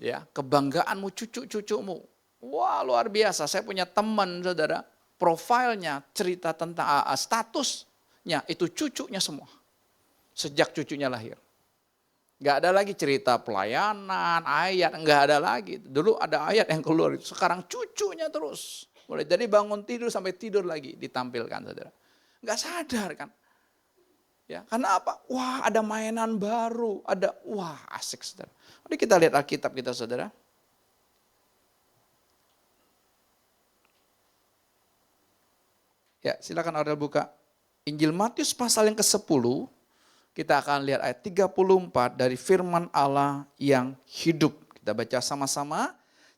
[SPEAKER 4] Ya, kebanggaanmu cucu-cucumu. Wah, luar biasa. Saya punya teman, saudara. Profilnya cerita tentang statusnya itu cucunya semua. Sejak cucunya lahir. Gak ada lagi cerita pelayanan, ayat, gak ada lagi. Dulu ada ayat yang keluar, sekarang cucunya terus. Mulai dari bangun tidur sampai tidur lagi ditampilkan, saudara. Gak sadar kan. Ya, karena apa? Wah, ada mainan baru, wah asik, saudara. Mari kita lihat Alkitab kita, saudara. Ya, silakan Aurel buka. Injil Matius pasal yang ke-10, kita akan lihat ayat 34 dari firman Allah yang hidup. Kita baca sama-sama.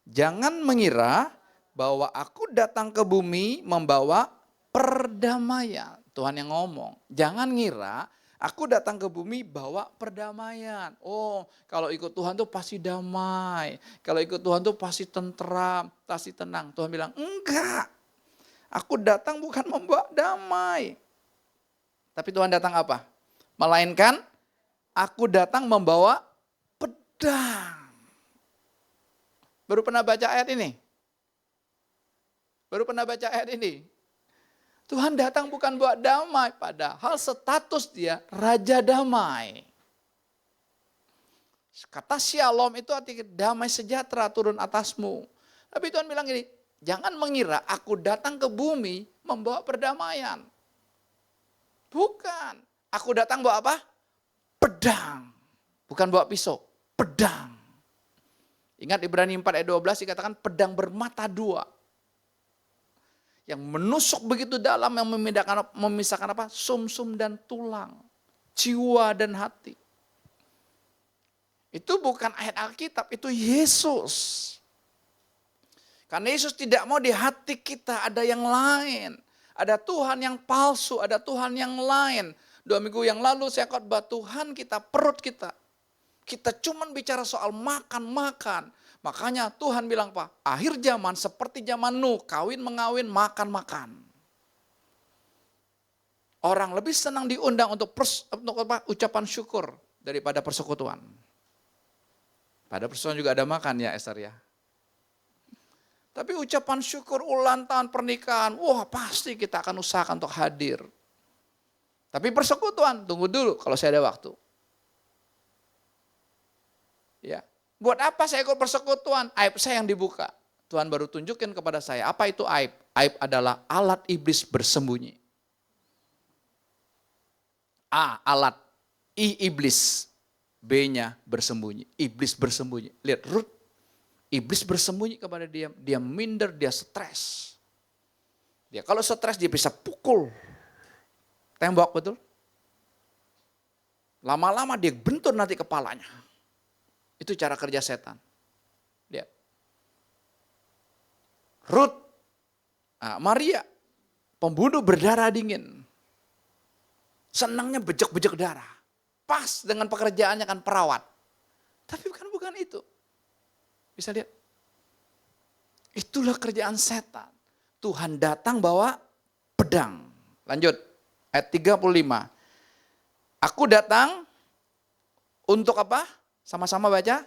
[SPEAKER 4] Jangan mengira bahwa aku datang ke bumi membawa perdamaian. Tuhan yang ngomong. Jangan ngira aku datang ke bumi bawa perdamaian. Oh, kalau ikut Tuhan tuh pasti damai. Kalau ikut Tuhan tuh pasti tentram, pasti tenang. Tuhan bilang, enggak. Aku datang bukan membawa damai. Tapi Tuhan datang apa? Melainkan aku datang membawa pedang. Baru pernah baca ayat ini? Baru pernah baca ayat ini? Tuhan datang bukan buat damai, padahal status dia Raja Damai. Kata Shalom itu artinya damai sejahtera turun atasmu. Tapi Tuhan bilang gini, jangan mengira aku datang ke bumi membawa perdamaian. Bukan. Aku datang bawa apa? Pedang. Bukan bawa pisau, pedang. Ingat Ibrani 4 ayat 12 dikatakan pedang bermata dua. Yang menusuk begitu dalam, yang memisahkan apa? Sumsum dan tulang, jiwa dan hati. Itu bukan ayat Alkitab, itu Yesus. Karena Yesus tidak mau di hati kita ada yang lain. Ada Tuhan yang palsu, ada Tuhan yang lain. 2 minggu yang lalu saya khotbah Tuhan kita, perut kita. Kita cuman bicara soal makan-makan. Makanya Tuhan bilang apa? Akhir zaman seperti zaman Nuh, kawin mengawin, makan-makan. Orang lebih senang diundang untuk ucapan syukur daripada persekutuan. Pada persekutuan juga ada makan ya Esther ya. Tapi ucapan syukur ulang tahun pernikahan, wah pasti kita akan usahakan untuk hadir. Tapi persekutuan, tunggu dulu kalau saya ada waktu. Ya. Buat apa saya ikut persekutuan? Aib saya yang dibuka. Tuhan baru tunjukin kepada saya. Apa itu aib? Aib adalah alat iblis bersembunyi. A, alat. I, iblis. B-nya bersembunyi. Iblis bersembunyi. Lihat Rut. Iblis bersembunyi kepada dia. Dia minder, dia stres. Dia kalau stres dia bisa pukul tembok, betul? Lama-lama dia bentur nanti kepalanya. Itu cara kerja setan. Lihat. Rut, Maria, pembunuh berdarah dingin. Senangnya bejek-bejek darah. pas dengan pekerjaannya kan perawat. Tapi bukan itu. Bisa lihat? Itulah kerjaan setan. Tuhan datang bawa pedang. Lanjut, ayat 35. Aku datang untuk apa? Sama-sama baca.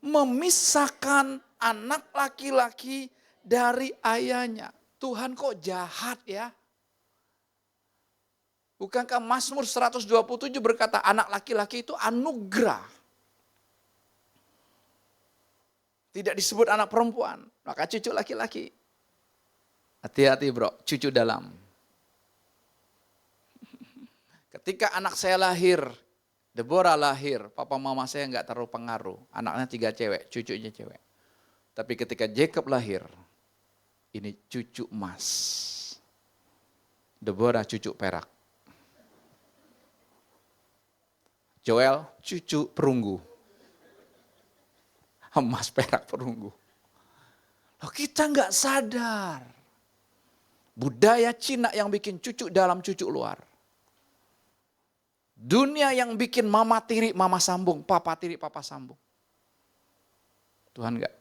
[SPEAKER 4] Memisahkan anak laki-laki dari ayahnya. Tuhan kok jahat ya? Bukankah Mazmur 127 berkata anak laki-laki itu anugerah. Tidak disebut anak perempuan, maka cucu laki-laki. Hati-hati bro, cucu dalam. Ketika anak saya lahir, Deborah lahir, papa mama saya nggak terlalu pengaruh. Anaknya 3 cewek, cucunya cewek. Tapi ketika Jacob lahir, ini cucu emas. Deborah cucu perak. Joel cucu perunggu. Emas perak perunggu. Loh, kita nggak sadar. Budaya Cina yang bikin cucu dalam cucu luar. Dunia yang bikin mama tiri mama sambung, papa tiri papa sambung. Tuhan enggak.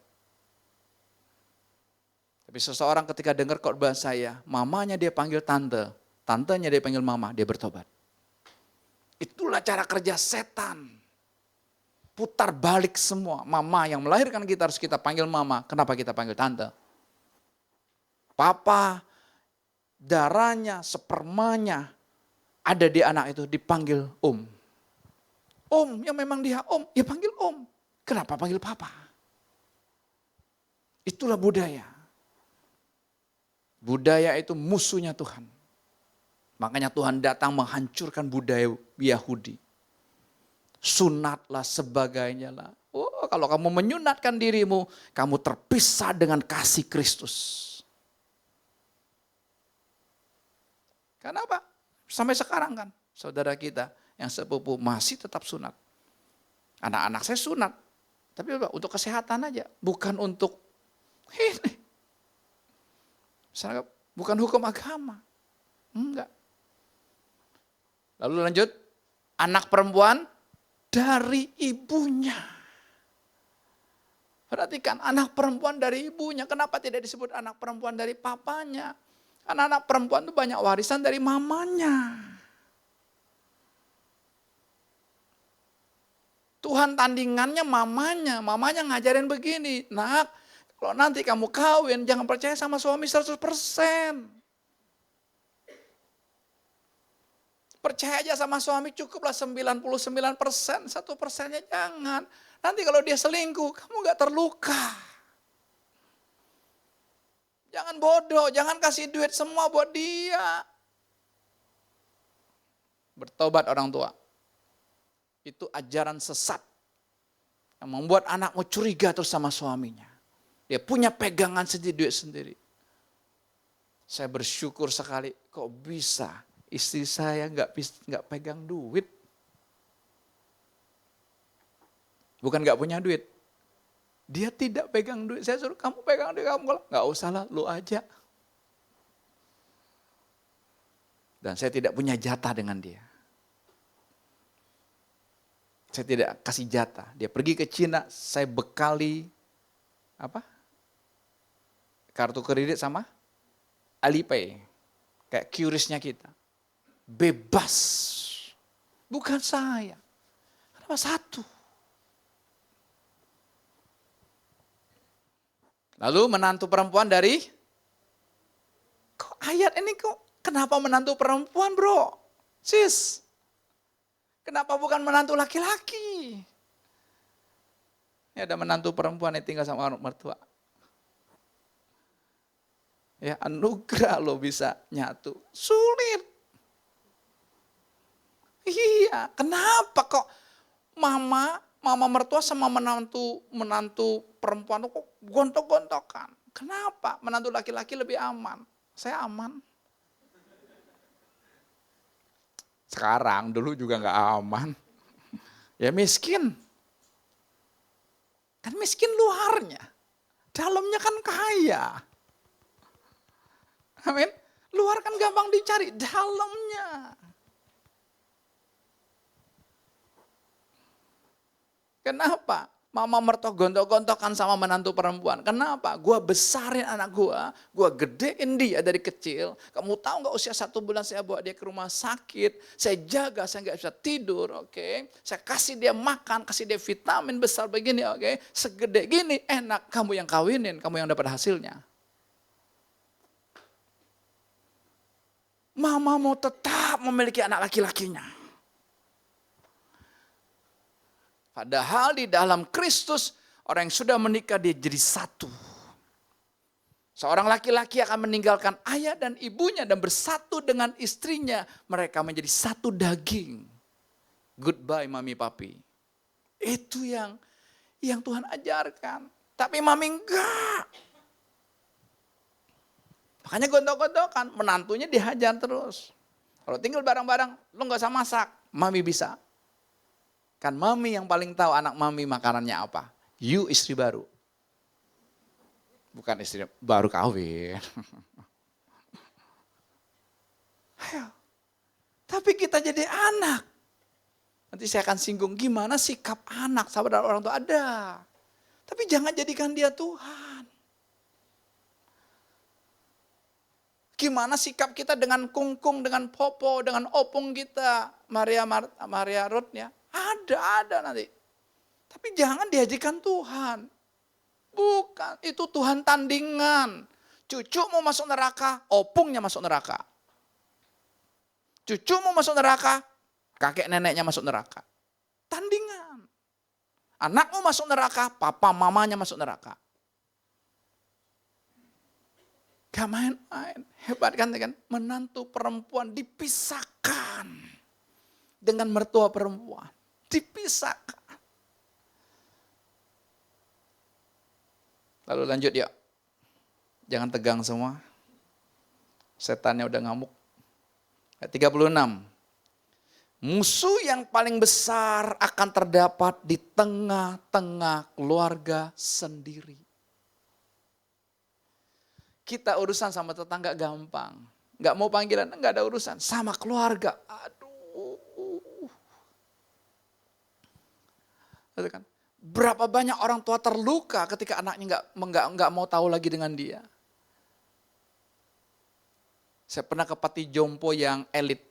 [SPEAKER 4] Tapi seseorang ketika dengar khotbah saya, mamanya dia panggil tante, tantenya dia panggil mama, dia bertobat. Itulah cara kerja setan. Putar balik semua. Mama yang melahirkan kita harus kita panggil mama. Kenapa kita panggil tante? Papa, darahnya, spermanya ada di anak itu dipanggil om. Om, yang memang dia om, ya panggil om. Kenapa panggil papa? Itulah budaya. Budaya itu musuhnya Tuhan. Makanya Tuhan datang menghancurkan budaya Yahudi. Sunatlah sebagainya lah. Oh, kalau kamu menyunatkan dirimu, kamu terpisah dengan kasih Kristus. Kenapa? Sampai sekarang kan, saudara kita yang sepupu masih tetap sunat. Anak-anak saya sunat, tapi untuk kesehatan aja, bukan untuk ini. Misalnya, bukan hukum agama. Enggak. Lalu lanjut, anak perempuan dari ibunya. Perhatikan, anak perempuan dari ibunya. Kenapa tidak disebut anak perempuan dari papanya? Anak-anak perempuan itu banyak warisan dari mamanya. Tuhan tandingannya mamanya. Mamanya ngajarin begini, nak, kalau nanti kamu kawin jangan percaya sama suami 100%. Percaya aja sama suami cukuplah 99%, 1%-nya jangan. Nanti kalau dia selingkuh, kamu gak terluka. Jangan bodoh, jangan kasih duit semua buat dia. Bertobat orang tua. Itu ajaran sesat. Yang membuat anakmu curiga terus sama suaminya. Dia punya pegangan sendiri, duit sendiri. Saya bersyukur sekali, kok bisa istri saya nggak pegang duit. Bukan nggak punya duit. Dia tidak pegang duit. Saya suruh kamu pegang duit kamu. Nggak usah lah, lu aja. Dan saya tidak punya jatah dengan dia. Saya tidak kasih jatah. Dia pergi ke Cina, saya bekali apa? Kartu kredit sama Alipay. Kayak QRIS-nya kita. Bebas. Bukan saya. Kenapa satu? Lalu menantu perempuan dari, kok ayat ini kok kenapa menantu perempuan bro? Sis, kenapa bukan menantu laki-laki? Ya ada menantu perempuan yang tinggal sama orang mertua. Ya anugerah lo bisa nyatu, sulit. Iya, kenapa kok mama mertua sama menantu perempuan kok gontok-gontokan. Kenapa? Menantu laki-laki lebih aman. Saya aman. Sekarang, dulu juga nggak aman. Ya miskin. Kan miskin luarnya. Dalamnya kan kaya. Amin. Luar kan gampang dicari, dalamnya. Kenapa? Mama mertua gontok-gontokan sama menantu perempuan. Kenapa? Gua besarin anak gua gedein dia dari kecil. Kamu tahu nggak usia 1 bulan saya bawa dia ke rumah sakit, saya jaga, saya nggak bisa tidur, oke? Saya kasih dia makan, kasih dia vitamin besar begini, oke? Segede gini, enak. Kamu yang kawinin, kamu yang dapat hasilnya. Mama mau tetap memiliki anak laki-lakinya. Padahal di dalam Kristus, orang yang sudah menikah dia jadi satu. Seorang laki-laki akan meninggalkan ayah dan ibunya dan bersatu dengan istrinya. Mereka menjadi satu daging. Goodbye mami papi. Itu yang Tuhan ajarkan. Tapi mami enggak. Makanya gontok-gontokan, menantunya dihajar terus. Kalau tinggal bareng-bareng, lo gak usah masak, mami bisa. Kan mami yang paling tahu anak mami makanannya apa. You istri baru. Bukan istri baru kawin. Ayo. Tapi kita jadi anak. Nanti saya akan singgung gimana sikap anak sama orang tua ada. Tapi jangan jadikan dia Tuhan. Gimana sikap kita dengan kungkung, dengan popo, dengan opung kita. Maria Ruth ya. Ada nanti. Tapi jangan dijadikan Tuhan. Bukan, itu Tuhan tandingan. Cucu mau masuk neraka, opungnya masuk neraka. Cucu mau masuk neraka, kakek neneknya masuk neraka. Tandingan. Anakmu masuk neraka, papa mamanya masuk neraka. Gak main-main. Hebat kan? Menantu perempuan dipisahkan dengan mertua perempuan. Dipisahkan. Lalu lanjut ya. Jangan tegang semua. Setannya udah ngamuk. Ayat 36. Musuh yang paling besar akan terdapat di tengah-tengah keluarga sendiri. Kita urusan sama tetangga gampang. Nggak mau panggilan, nggak ada urusan. Sama keluarga, aduh. Kan? Berapa banyak orang tua terluka ketika anaknya nggak mau tahu lagi dengan dia. Saya pernah ke panti jompo yang elit.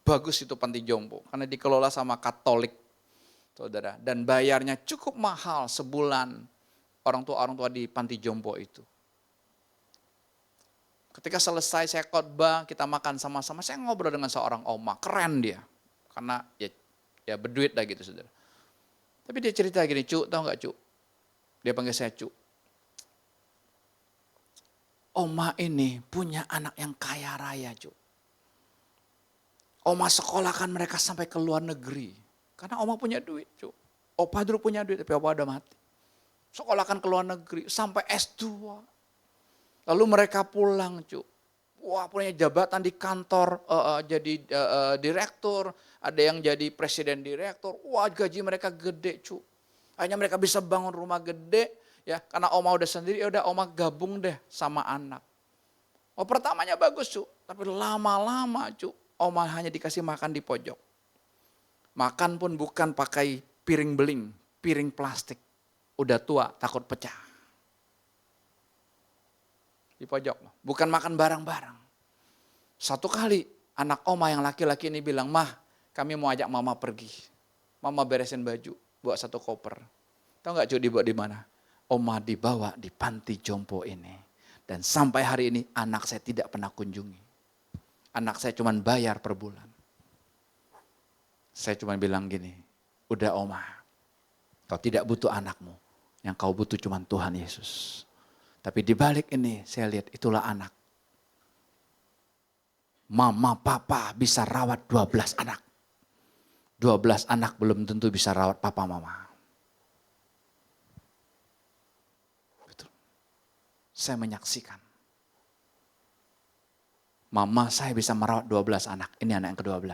[SPEAKER 4] Bagus itu panti jompo, karena dikelola sama Katolik, saudara. Dan bayarnya cukup mahal sebulan orang tua di panti jompo itu. Ketika selesai saya khotbah, kita makan sama-sama, saya ngobrol dengan seorang oma, keren dia. Karena ya berduit lah gitu, saudara. Tapi dia cerita gini, Cuk, tahu gak Cuk? Dia panggil saya Cuk. Oma ini punya anak yang kaya raya, Cuk. Oma sekolahkan mereka sampai ke luar negeri. Karena oma punya duit, Cuk. Opa dulu punya duit, tapi opa udah mati. Sekolahkan ke luar negeri, sampai S2. Lalu mereka pulang, Cuk. Wah, punya jabatan di kantor, jadi direktur, ada yang jadi presiden direktur. Wah, gaji mereka gede, Cuk. Akhirnya mereka bisa bangun rumah gede, ya, karena oma udah sendiri, ya udah oma gabung deh sama anak. Oh, pertamanya bagus, Cuk, tapi lama-lama, Cuk, oma hanya dikasih makan di pojok. Makan pun bukan pakai piring beling, piring plastik. Udah tua, takut pecah. Di pojok, bukan makan barang-barang. Satu kali anak oma yang laki-laki ini bilang, Mah, kami mau ajak mama pergi. Mama beresin baju, bawa satu koper. Tahu nggak Cuk dibawa di mana? Oma dibawa di panti jompo ini. Dan sampai hari ini anak saya tidak pernah kunjungi. Anak saya cuma bayar per bulan. Saya cuma bilang gini, udah Oma, kau tidak butuh anakmu. Yang kau butuh cuma Tuhan Yesus. Tapi di balik ini saya lihat itulah anak. Mama, papa bisa rawat 12 anak. 12 anak belum tentu bisa rawat papa mama. Betul. Saya menyaksikan. Mama saya bisa merawat 12 anak. Ini anak yang ke-12.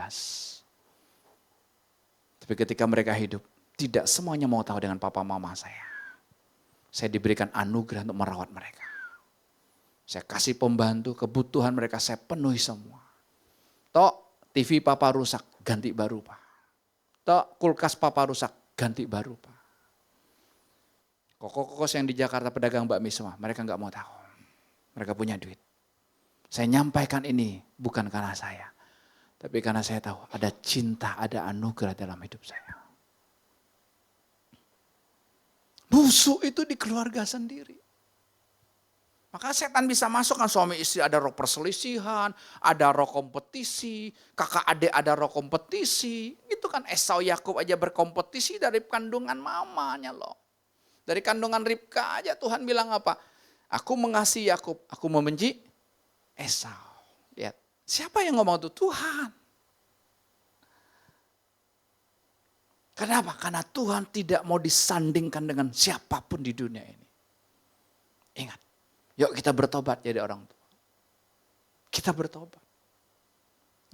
[SPEAKER 4] Tapi ketika mereka hidup, tidak semuanya mau tahu dengan papa mama saya. Saya diberikan anugerah untuk merawat mereka. Saya kasih pembantu, kebutuhan mereka saya penuhi semua. Tok, TV papa rusak, ganti baru Pak. Tok, kulkas papa rusak, ganti baru Pak. Koko-koko yang di Jakarta pedagang bakmi semua, mereka nggak mau tahu. Mereka punya duit. Saya nyampaikan ini bukan karena saya. Tapi karena saya tahu ada cinta, ada anugerah dalam hidup saya. Musuh itu di keluarga sendiri. Maka setan bisa masuk kan suami istri ada roh perselisihan, ada roh kompetisi, kakak adik ada roh kompetisi. Itu kan Esau Yakub aja berkompetisi dari kandungan mamanya loh. Dari kandungan Ribka aja Tuhan bilang apa? Aku mengasihi Yakub, aku membenci Esau. Lihat, siapa yang ngomong itu? Tuhan. Kenapa? Karena Tuhan tidak mau disandingkan dengan siapapun di dunia ini. Ingat. Yuk kita bertobat jadi orang tua. Kita bertobat.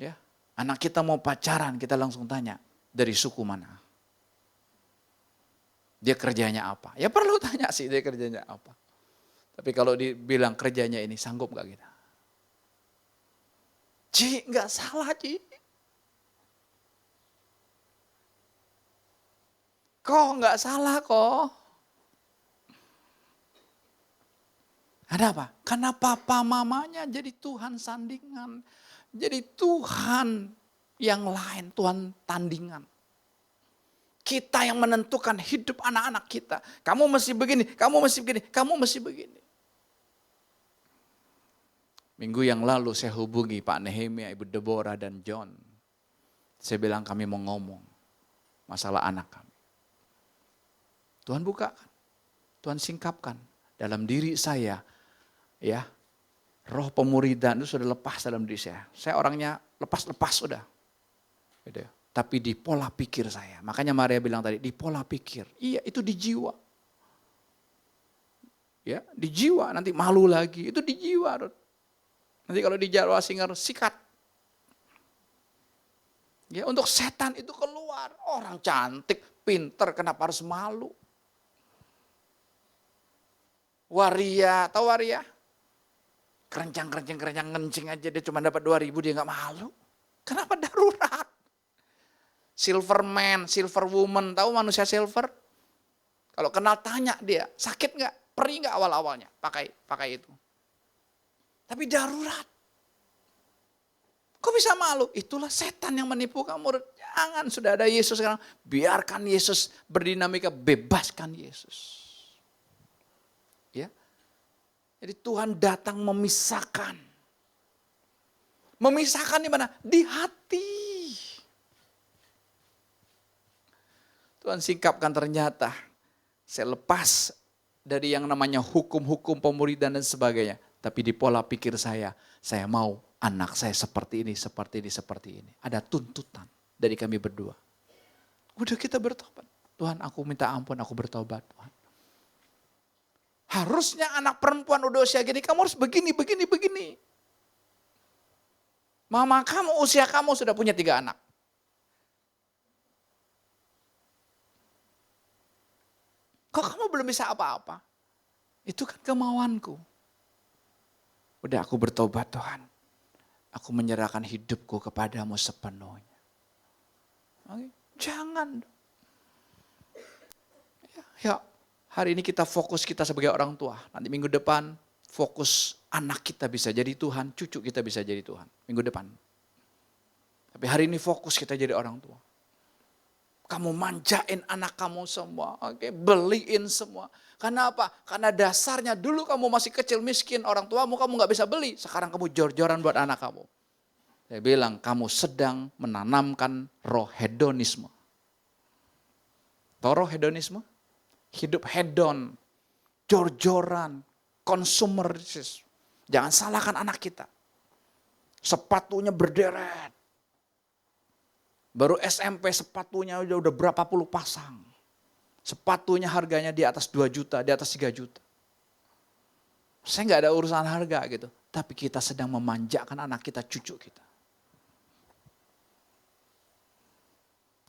[SPEAKER 4] Ya, anak kita mau pacaran, kita langsung tanya, dari suku mana? Dia kerjanya apa? Ya perlu tanya sih dia kerjanya apa. Tapi kalau dibilang kerjanya ini, sanggup gak kita? Ci, gak salah Ci. Kok gak salah kok? Ada apa? Karena papa mamanya jadi Tuhan sandingan. Jadi Tuhan yang lain, Tuhan tandingan. Kita yang menentukan hidup anak-anak kita. Kamu mesti begini, kamu mesti begini, kamu mesti begini. Minggu yang lalu saya hubungi Pak Nehemia, Ibu Deborah dan John. Saya bilang kami mau ngomong masalah anak kami. Tuhan bukakan, Tuhan singkapkan dalam diri saya. Ya, roh pemuridan itu sudah lepas dalam diri saya. Saya orangnya lepas-lepas sudah. Gitu. Tapi di pola pikir saya. Makanya Maria bilang tadi, di pola pikir. Iya, itu di jiwa. Ya, di jiwa. Nanti malu lagi. Itu di jiwa. Nanti kalau di Jawa Singer, sikat. Ya, untuk setan itu keluar. Orang cantik, pinter, kenapa harus malu? Waria, tahu waria? Kerencang ngencing aja dia cuma dapat 2.000 dia nggak malu. Kenapa darurat? Silverman, silver woman, tahu manusia silver? Kalau kenal tanya dia, sakit nggak? Perih nggak awal-awalnya? Pakai itu. Tapi darurat. Kok bisa malu? Itulah setan yang menipu kamu. Jangan, sudah ada Yesus sekarang. Biarkan Yesus berdinamika, bebaskan Yesus. Ya. Jadi Tuhan datang memisahkan. Memisahkan di mana? Di hati. Tuhan singkapkan ternyata. Saya lepas dari yang namanya hukum-hukum pemuridan dan sebagainya. Tapi di pola pikir saya mau anak saya seperti ini, seperti ini, seperti ini. Ada tuntutan dari kami berdua. Udah kita bertobat. Tuhan aku minta ampun, aku bertobat Tuhan. Harusnya anak perempuan udah usia gini, kamu harus begini. Mama kamu, usia kamu sudah punya 3 anak. Kok kamu belum bisa apa-apa? Itu kan kemauanku. Udah aku bertobat Tuhan. Aku menyerahkan hidupku kepadamu sepenuhnya. Oke, jangan. Ya. Hari ini kita fokus kita sebagai orang tua. Nanti minggu depan fokus anak kita bisa jadi Tuhan, cucu kita bisa jadi Tuhan. Minggu depan. Tapi hari ini fokus kita jadi orang tua. Kamu manjain anak kamu semua, oke, beliin semua. Karena apa? Karena dasarnya dulu kamu masih kecil miskin, orang tuamu kamu gak bisa beli. Sekarang kamu jor-joran buat anak kamu. Saya bilang kamu sedang menanamkan roh hedonisme. Tahu roh hedonisme? Hidup hedon, jor-joran, consumerism. Jangan salahkan anak kita. Sepatunya berderet. Baru SMP sepatunya udah berapa puluh pasang. Sepatunya harganya di atas 2 juta, di atas 3 juta. Saya nggak ada urusan harga gitu. Tapi kita sedang memanjakan anak kita, cucu kita.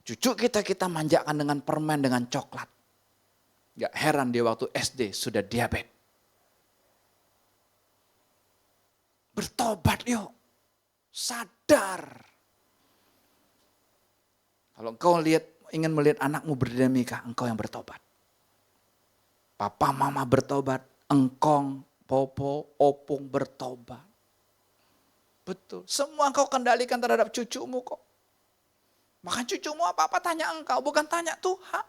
[SPEAKER 4] Cucu kita manjakan dengan permen, dengan coklat. Gak heran dia waktu SD sudah diabetes. Bertobat yuk. Sadar. Kalau engkau lihat ingin melihat anakmu berdinamika, engkau yang bertobat. Papa, mama bertobat, engkong, popo, opung bertobat. Betul, semua engkau kendalikan terhadap cucumu kok. Maka cucumu apa-apa tanya engkau, bukan tanya Tuhan.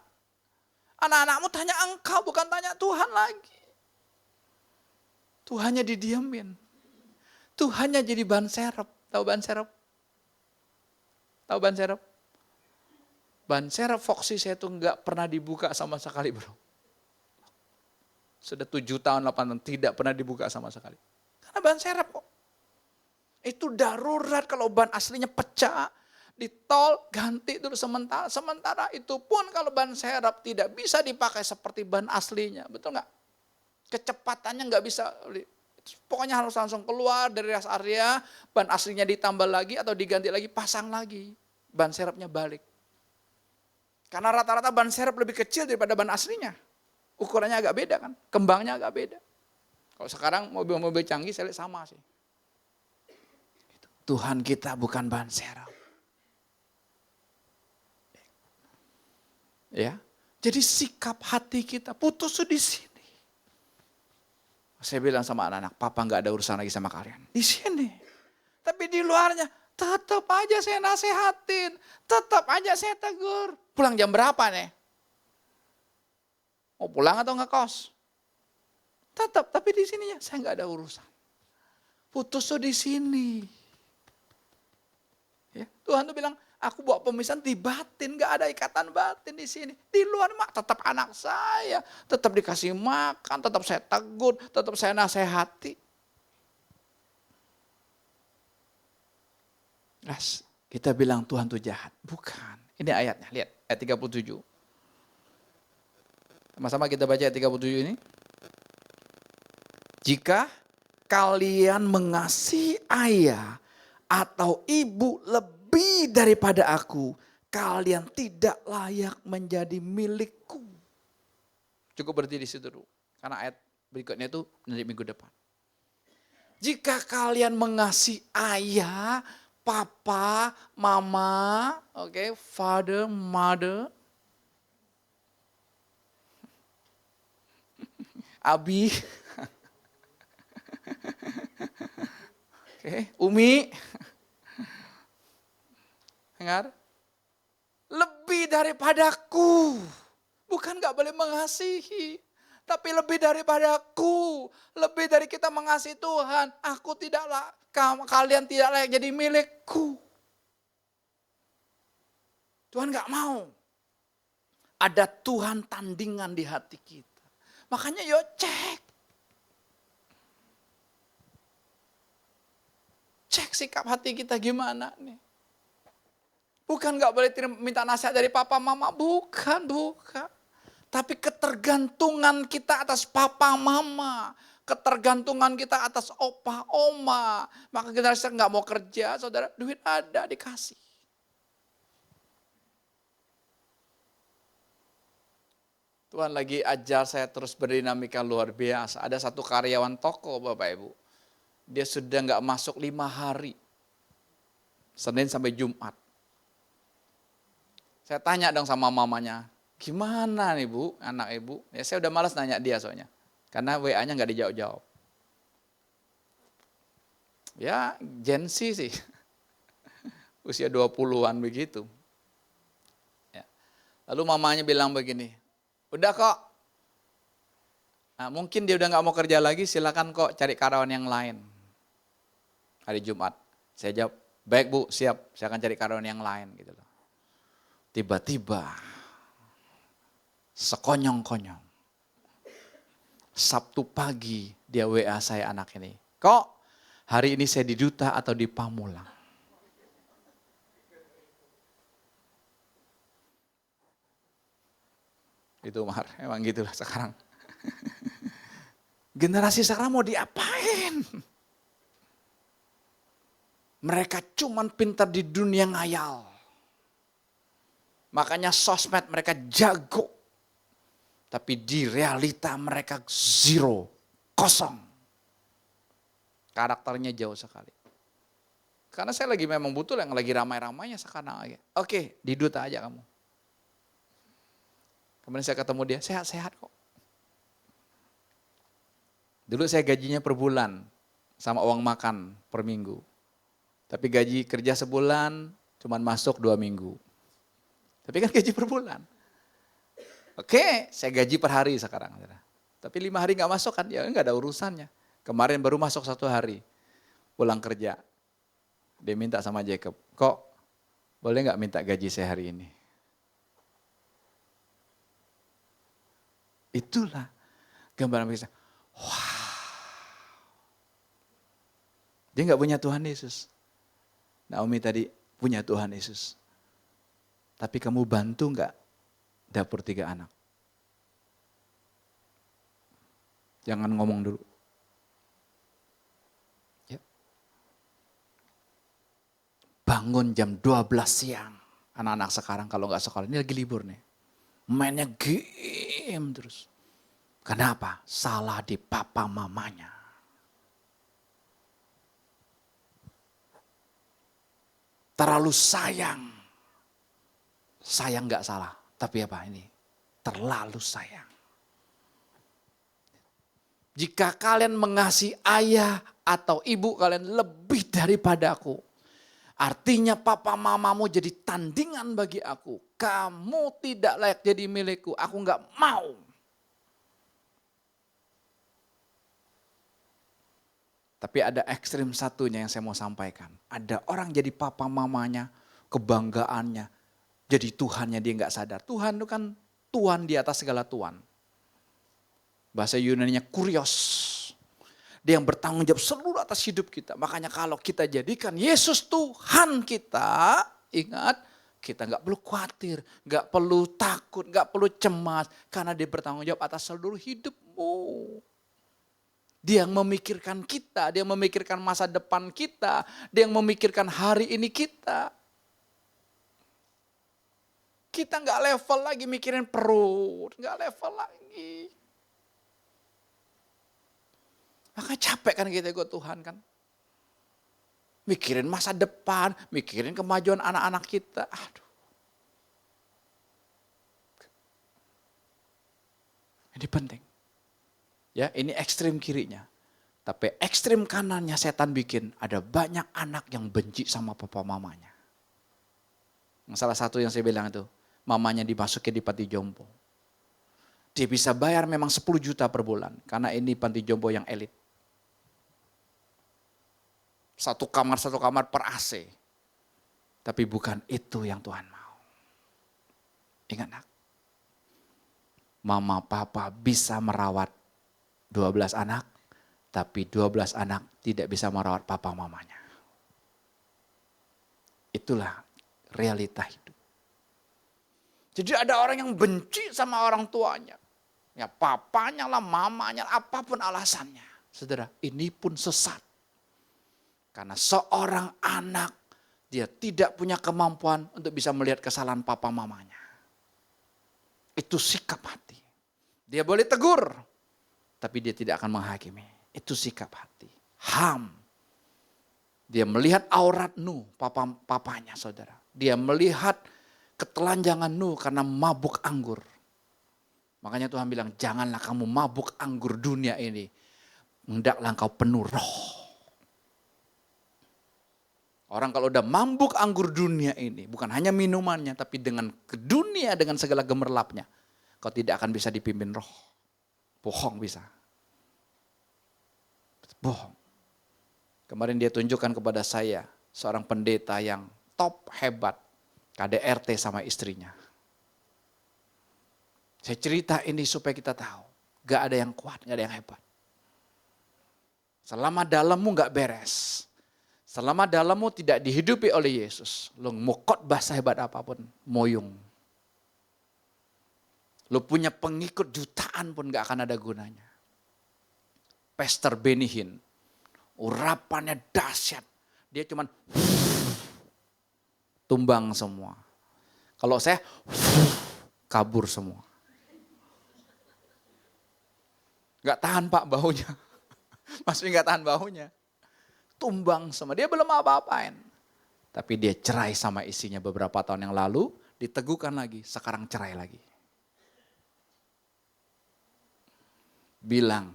[SPEAKER 4] Anak-anakmu tanya engkau, bukan tanya Tuhan lagi. Tuhannya didiamin. Tuhannya jadi ban serep. Tahu ban serep? Tahu ban serep? Ban serep Foxy saya tuh nggak pernah dibuka sama sekali bro. Sudah 7 tahun, 8 tahun tidak pernah dibuka sama sekali. Karena ban serep kok. Itu darurat kalau ban aslinya pecah, di tol ganti dulu sementara. Sementara itu pun kalau ban serep tidak bisa dipakai seperti ban aslinya. Betul nggak? Kecepatannya nggak bisa. Pokoknya harus langsung keluar dari rest area, ban aslinya ditambah lagi atau diganti lagi, pasang lagi. Ban serepnya balik. Karena rata-rata ban serep lebih kecil daripada ban aslinya. Ukurannya agak beda kan, kembangnya agak beda. Kalau sekarang mobil-mobil canggih saya lihat sama sih. Tuhan kita bukan ban serep. Ya, jadi sikap hati kita putus di sini. Saya bilang sama anak-anak, papa nggak ada urusan lagi sama kalian. Di sini. Tapi di luarnya, tetap aja saya nasehatin. Tetap aja saya tegur. Pulang jam berapa nih? Mau pulang atau ngekos? Tetap, tapi di sininya saya nggak ada urusan. Putus tuh di sini. Ya, Tuhan tuh bilang, aku bawa pemisahan di batin, nggak ada ikatan batin di sini. Di luar mak tetap anak saya, tetap dikasih makan, tetap saya tegur, tetap saya nasihati. Yes, kita bilang Tuhan tuh jahat. Bukan. Ini ayatnya, lihat ayat 37. Sama-sama kita baca ayat 37 ini. Jika kalian mengasihi ayah atau ibu lebih daripada aku, kalian tidak layak menjadi milikku. Cukup berhenti di situ dulu. Karena ayat berikutnya itu nanti minggu depan. Jika kalian mengasihi ayah, papa, mama, oke, father, mother, Abi, Umi, dengar? Lebih daripadaku, bukan gak boleh mengasihi, tapi lebih daripadaku, lebih dari kita mengasihi Tuhan. Aku tidaklah, kalian tidak layak jadi milikku. Tuhan gak mau. Ada Tuhan tandingan di hati kita. Makanya yuk cek. Cek sikap hati kita gimana nih. Bukan gak boleh minta nasihat dari papa mama. Bukan. Tapi ketergantungan kita atas papa mama. Ketergantungan kita atas opa oma. Maka kita gak mau kerja, saudara. Duit ada, dikasih. Tuhan lagi ajar saya terus berdinamika luar biasa. Ada satu karyawan toko Bapak Ibu. Dia sudah gak masuk 5 hari. Senin sampai Jumat. Saya tanya dong sama mamanya. Gimana nih Bu, anak ibu? Ya saya udah malas nanya dia soalnya. Karena WA-nya gak dijawab-jawab. Ya Gen Z sih. Usia 20-an begitu. Ya. Lalu mamanya bilang begini. Udah kok, nah, mungkin dia udah gak mau kerja lagi, silakan kok cari karyawan yang lain. Hari Jumat, saya jawab, baik Bu, siap, saya akan cari karyawan yang lain. Gitu loh. Tiba-tiba, sekonyong-konyong, Sabtu pagi dia WA saya anak ini, kok hari ini saya di Duta atau di Pamulang? Itu Mar, emang gitulah sekarang. Generasi sekarang mau diapain? Mereka cuman pintar di dunia ngayal. Makanya sosmed mereka jago. Tapi di realita mereka zero, kosong. Karakternya jauh sekali. Karena saya lagi memang butuh yang lagi ramai-ramainya sekarang. Oke, di Duta aja kamu. Kemudian saya ketemu dia, sehat-sehat kok. Dulu saya gajinya per bulan, sama uang makan per minggu. Tapi gaji kerja sebulan, cuman masuk 2 minggu. Tapi kan gaji per bulan. Oke, saya gaji per hari sekarang. Tapi 5 hari gak masuk kan, ya gak ada urusannya. Kemarin baru masuk 1 hari, pulang kerja. Dia minta sama Jacob, kok boleh gak minta gaji saya hari ini? Itulah gambaran kita. Wow. Dia gak punya Tuhan Yesus. Naomi tadi punya Tuhan Yesus. Tapi kamu bantu gak dapur 3 anak? Jangan ngomong dulu. Ya. Bangun jam 12 siang. Anak-anak sekarang kalau gak sekolah, ini lagi libur nih. Mainnya game terus. Kenapa? Salah di papa mamanya. Terlalu sayang. Sayang gak salah. Tapi apa ini? Terlalu sayang. Jika kalian mengasihi ayah atau ibu kalian lebih daripada aku. Artinya papa mamamu jadi tandingan bagi aku. Kamu tidak layak jadi milikku. Aku gak mau. Tapi ada ekstrim satunya yang saya mau sampaikan. Ada orang jadi papa mamanya, kebanggaannya. Jadi Tuhannya dia gak sadar. Tuhan itu kan Tuhan di atas segala Tuhan. Bahasa Yunaninya kurios. Dia yang bertanggung jawab seluruh atas hidup kita. Makanya kalau kita jadikan Yesus Tuhan kita, ingat kita gak perlu khawatir, gak perlu takut, gak perlu cemas. Karena dia bertanggung jawab atas seluruh hidupmu. Dia yang memikirkan kita, dia yang memikirkan masa depan kita, dia yang memikirkan hari ini kita. Kita gak level lagi mikirin perut, gak level lagi. Maka capek kan kita ikut Tuhan kan. Mikirin masa depan, mikirin kemajuan anak-anak kita. Aduh. Ini penting. Ya, ini ekstrim kirinya. Tapi ekstrim kanannya setan bikin ada banyak anak yang benci sama papa mamanya. Salah satu yang saya bilang itu, mamanya dimasukin di panti jompo. Dia bisa bayar memang 10 juta per bulan, karena ini panti jompo yang elit. Satu kamar per AC. Tapi bukan itu yang Tuhan mau. Ingat nak, mama papa bisa merawat 12 anak, tapi 12 anak tidak bisa merawat papa mamanya. Itulah realita hidup. Jadi ada orang yang benci sama orang tuanya. Ya papanya lah, mamanya, apapun alasannya. Saudara, ini pun sesat. Karena seorang anak, dia tidak punya kemampuan untuk bisa melihat kesalahan papa mamanya. Itu sikap hati. Dia boleh tegur, tapi dia tidak akan menghakimi. Itu sikap hati. Ham. Dia melihat aurat Nuh, papanya saudara. Dia melihat ketelanjangan Nuh karena mabuk anggur. Makanya Tuhan bilang, janganlah kamu mabuk anggur dunia ini. Hendaklah engkau penuh roh. Orang kalau udah mabuk anggur dunia ini, bukan hanya minumannya, tapi dengan ke dunia, dengan segala gemerlapnya. Kau tidak akan bisa dipimpin roh. Bohong bisa. Bohong. Kemarin dia tunjukkan kepada saya seorang pendeta yang top hebat, KDRT sama istrinya. Saya cerita ini supaya kita tahu, gak ada yang kuat, gak ada yang hebat. Selama dalammu gak beres, selama dalammu tidak dihidupi oleh Yesus, lu mau khotbah sehebat apapun, moyung. Lu punya pengikut jutaan pun gak akan ada gunanya. Pastor Benny Hinn, urapannya dahsyat. Dia cuman tumbang semua. Kalau saya kabur semua. Gak tahan pak baunya. Maksudnya gak tahan baunya. Tumbang semua. Dia belum apa-apain. Tapi dia cerai sama istrinya beberapa tahun yang lalu. Diteguhkan lagi. Sekarang cerai lagi. bilang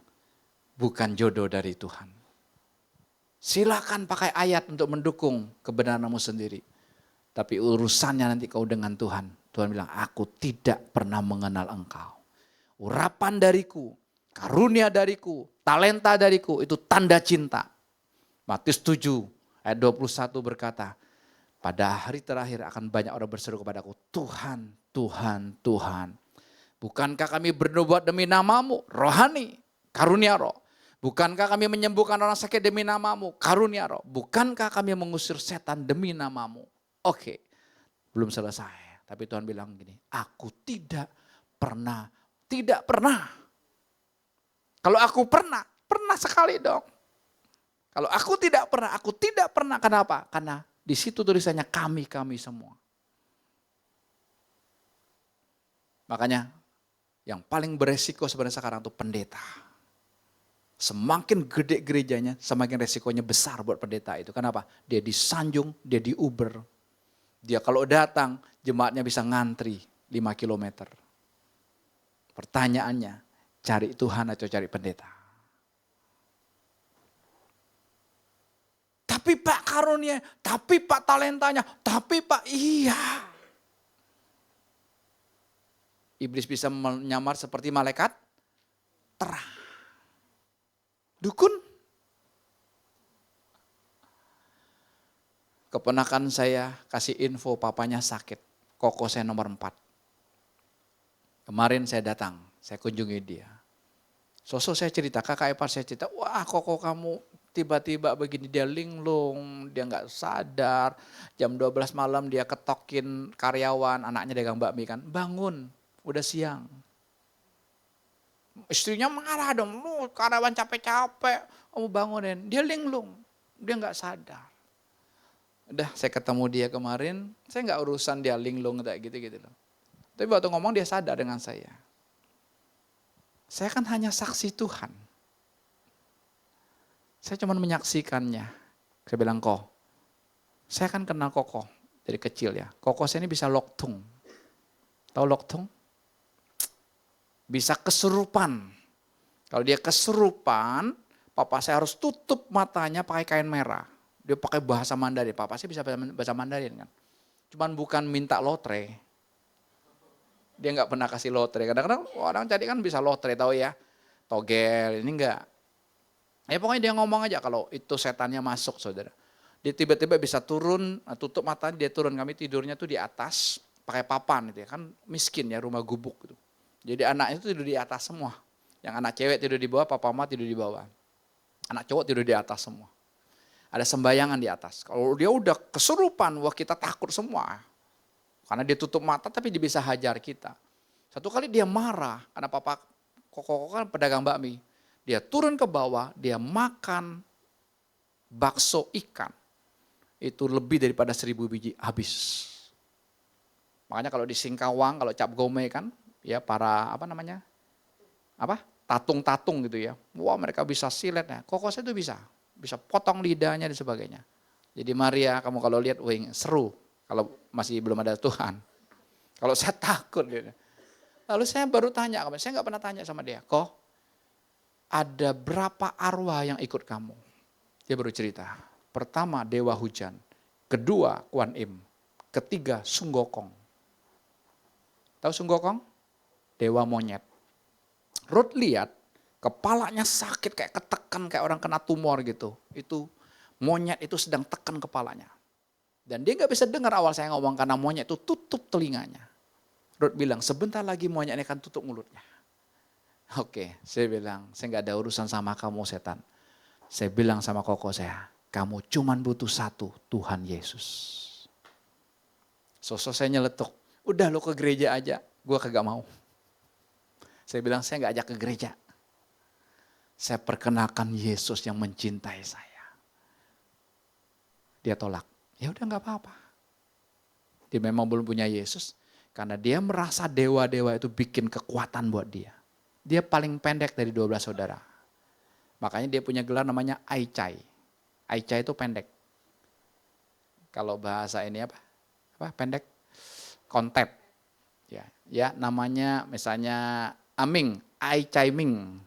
[SPEAKER 4] bukan jodoh dari Tuhan. Silakan pakai ayat untuk mendukung kebenaranmu sendiri. Tapi urusannya nanti kau dengan Tuhan. Tuhan bilang, aku tidak pernah mengenal engkau. Urapan dariku, karunia dariku, talenta dariku, itu tanda cinta. Matius 7 ayat 21 berkata, pada hari terakhir akan banyak orang berseru kepadaku, Tuhan, Tuhan, Tuhan. Bukankah kami bernubuat demi namamu, rohani, karunia roh. Bukankah kami menyembuhkan orang sakit demi namamu, karunia roh. Bukankah kami mengusir setan demi namamu. Oke, belum selesai. Tapi Tuhan bilang gini, aku tidak pernah. Kalau aku pernah sekali dong. Kalau aku tidak pernah. Kenapa? Karena di situ tulisannya kami semua. Makanya yang paling beresiko sebenarnya sekarang itu pendeta. Semakin gede gerejanya, semakin resikonya besar buat pendeta itu. Kenapa? Dia disanjung, dia diuber. Dia kalau datang, jemaatnya bisa ngantri 5 kilometer. Pertanyaannya, cari Tuhan atau cari pendeta? Tapi Pak karunia, tapi Pak talentanya, tapi Pak iya. Iblis bisa menyamar seperti malaikat terang. Dukun. Keponakan saya kasih info papanya sakit. Koko saya nomor 4. Kemarin saya datang, saya kunjungi dia. Sosok saya cerita, kakak ipar saya cerita, wah koko kamu tiba-tiba begini, dia linglung, dia nggak sadar. Jam 12 malam dia ketokin karyawan, anaknya dagang bakmi kan, bangun, udah siang. Istrinya marah dong, lu karyawan capek-capek, kamu bangunin. Dia linglung, dia nggak sadar. Udah saya ketemu dia kemarin, saya nggak urusan dia linglung kayak gitu-gitu loh. Tapi waktu ngomong dia sadar dengan saya. Saya kan hanya saksi Tuhan. Saya cuma menyaksikannya. Saya bilang, saya kan kenal Koko dari kecil ya. Koko saya ini bisa loktung. Tahu loktung? Bisa kesurupan. Kalau dia kesurupan, papa saya harus tutup matanya pakai kain merah. Dia pakai bahasa Mandarin. Papa saya bisa bahasa Mandarin kan. Cuman bukan minta lotre. Dia nggak pernah kasih lotre. Kadang-kadang orang jadi kan bisa lotre, tahu ya. Togel, ini enggak. Ya pokoknya dia ngomong aja kalau itu setannya masuk saudara. Dia tiba-tiba bisa turun, tutup matanya, dia turun. Kami tidurnya tuh di atas, pakai papan gitu ya. Kan miskin ya, rumah gubuk gitu. Jadi anak itu tidur di atas semua. Yang anak cewek tidur di bawah, papa mama tidur di bawah. Anak cowok tidur di atas semua. Ada sembayangan di atas. Kalau dia udah kesurupan, wah kita takut semua. Karena dia tutup mata tapi dia bisa hajar kita. Satu kali dia marah karena papa Koko kan pedagang bakmi. Dia turun ke bawah, dia makan bakso ikan. Itu lebih daripada 1000 biji habis. Makanya kalau di Singkawang, kalau Cap Gome kan, ya para tatung-tatung gitu ya. Wah mereka bisa silet ya. Koko saya itu bisa potong lidahnya dan sebagainya. Jadi Maria kamu kalau lihat seru. Kalau masih belum ada Tuhan. Kalau saya takut. Gitu. Lalu saya baru tanya, saya nggak pernah tanya sama dia. Ada berapa arwah yang ikut kamu? Dia baru cerita. Pertama Dewa Hujan. Kedua Kuan Im. Ketiga Sunggokong. Tahu Sunggokong? Dewa monyet. Ruth lihat kepalanya sakit kayak ketekan kayak orang kena tumor gitu. Itu monyet itu sedang tekan kepalanya. Dan dia gak bisa dengar awal saya ngomong karena monyet itu tutup telinganya. Ruth bilang sebentar lagi monyet ini akan tutup mulutnya. Oke, saya bilang saya gak ada urusan sama kamu setan. Saya bilang sama Koko saya, kamu cuman butuh satu, Tuhan Yesus. Sosok saya nyeletuk, udah lo ke gereja aja, gue kagak mau. Saya bilang saya gak ajak ke gereja. Saya perkenalkan Yesus yang mencintai saya. Dia tolak. Ya udah nggak apa-apa. Dia memang belum punya Yesus karena dia merasa dewa-dewa itu bikin kekuatan buat dia. Dia paling pendek dari 12 saudara. Makanya dia punya gelar namanya Aichai. Aichai itu pendek. Kalau bahasa ini apa pendek? Kontep. Ya namanya misalnya Aming, Aichai Ming.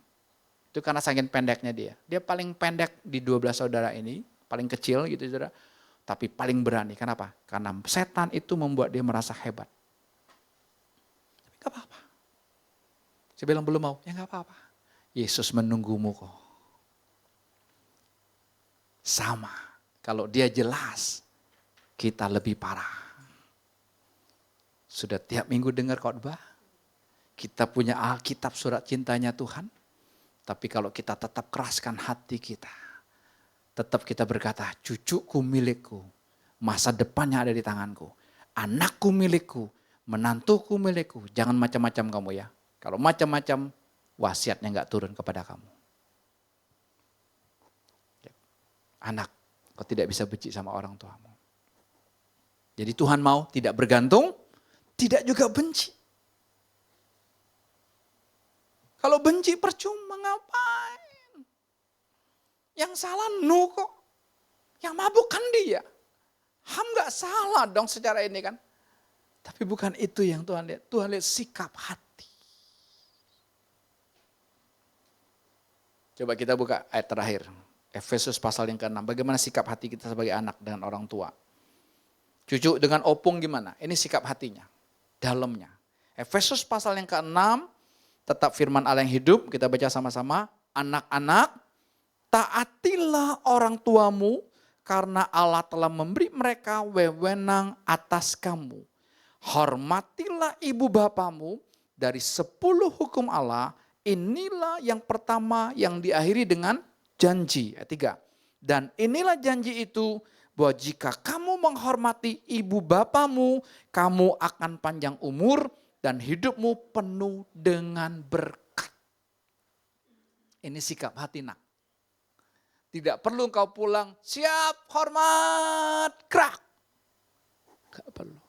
[SPEAKER 4] Itu karena saking pendeknya dia. Dia paling pendek di 12 saudara ini, paling kecil gitu saudara. Tapi paling berani. Kenapa? Karena setan itu membuat dia merasa hebat. Tapi gak apa-apa. Saya bilang belum mau, ya gak apa-apa. Yesus menunggumu kok. Sama. Kalau dia jelas, kita lebih parah. Sudah tiap minggu dengar khotbah. Kita punya Alkitab surat cintanya Tuhan. Tapi kalau kita tetap keraskan hati kita, tetap kita berkata, cucuku milikku, masa depannya ada di tanganku, anakku milikku, menantuku milikku, jangan macam-macam kamu ya. Kalau macam-macam, wasiatnya gak turun kepada kamu. Anak, kau tidak bisa benci sama orang tuamu. Jadi Tuhan mau tidak bergantung, tidak juga benci. Kalau benci percuma ngapain? Yang salah Nuh kok. Yang mabuk kan dia. Ham gak salah dong secara ini kan. Tapi bukan itu yang Tuhan lihat. Tuhan lihat sikap hati. Coba kita buka ayat terakhir. Efesus pasal yang ke-6. Bagaimana sikap hati kita sebagai anak dengan orang tua. Cucu dengan opung gimana? Ini sikap hatinya. Dalamnya. Efesus pasal yang ke-6. Tetap firman Allah yang hidup, kita baca sama-sama. Anak-anak, taatilah orang tuamu karena Allah telah memberi mereka wewenang atas kamu. Hormatilah ibu bapamu dari 10 hukum Allah. Inilah yang pertama yang diakhiri dengan janji. Ayat 3. Dan inilah janji itu bahwa jika kamu menghormati ibu bapamu, kamu akan panjang umur dan hidupmu penuh dengan berkat. Ini sikap hati nak. Tidak perlu engkau pulang, siap, hormat, krak. Gak perlu.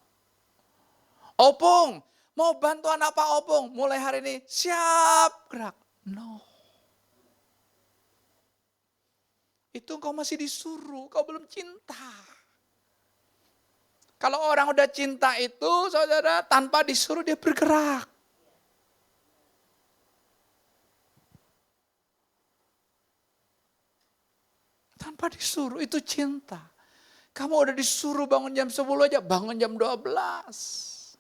[SPEAKER 4] Opung, mau bantuan apa opung? Mulai hari ini, siap, krak. No. Itu engkau masih disuruh, kau belum cinta. Kalau orang udah cinta itu, saudara, tanpa disuruh dia bergerak. Tanpa disuruh, itu cinta. Kamu udah disuruh bangun jam 10 aja, bangun jam 12.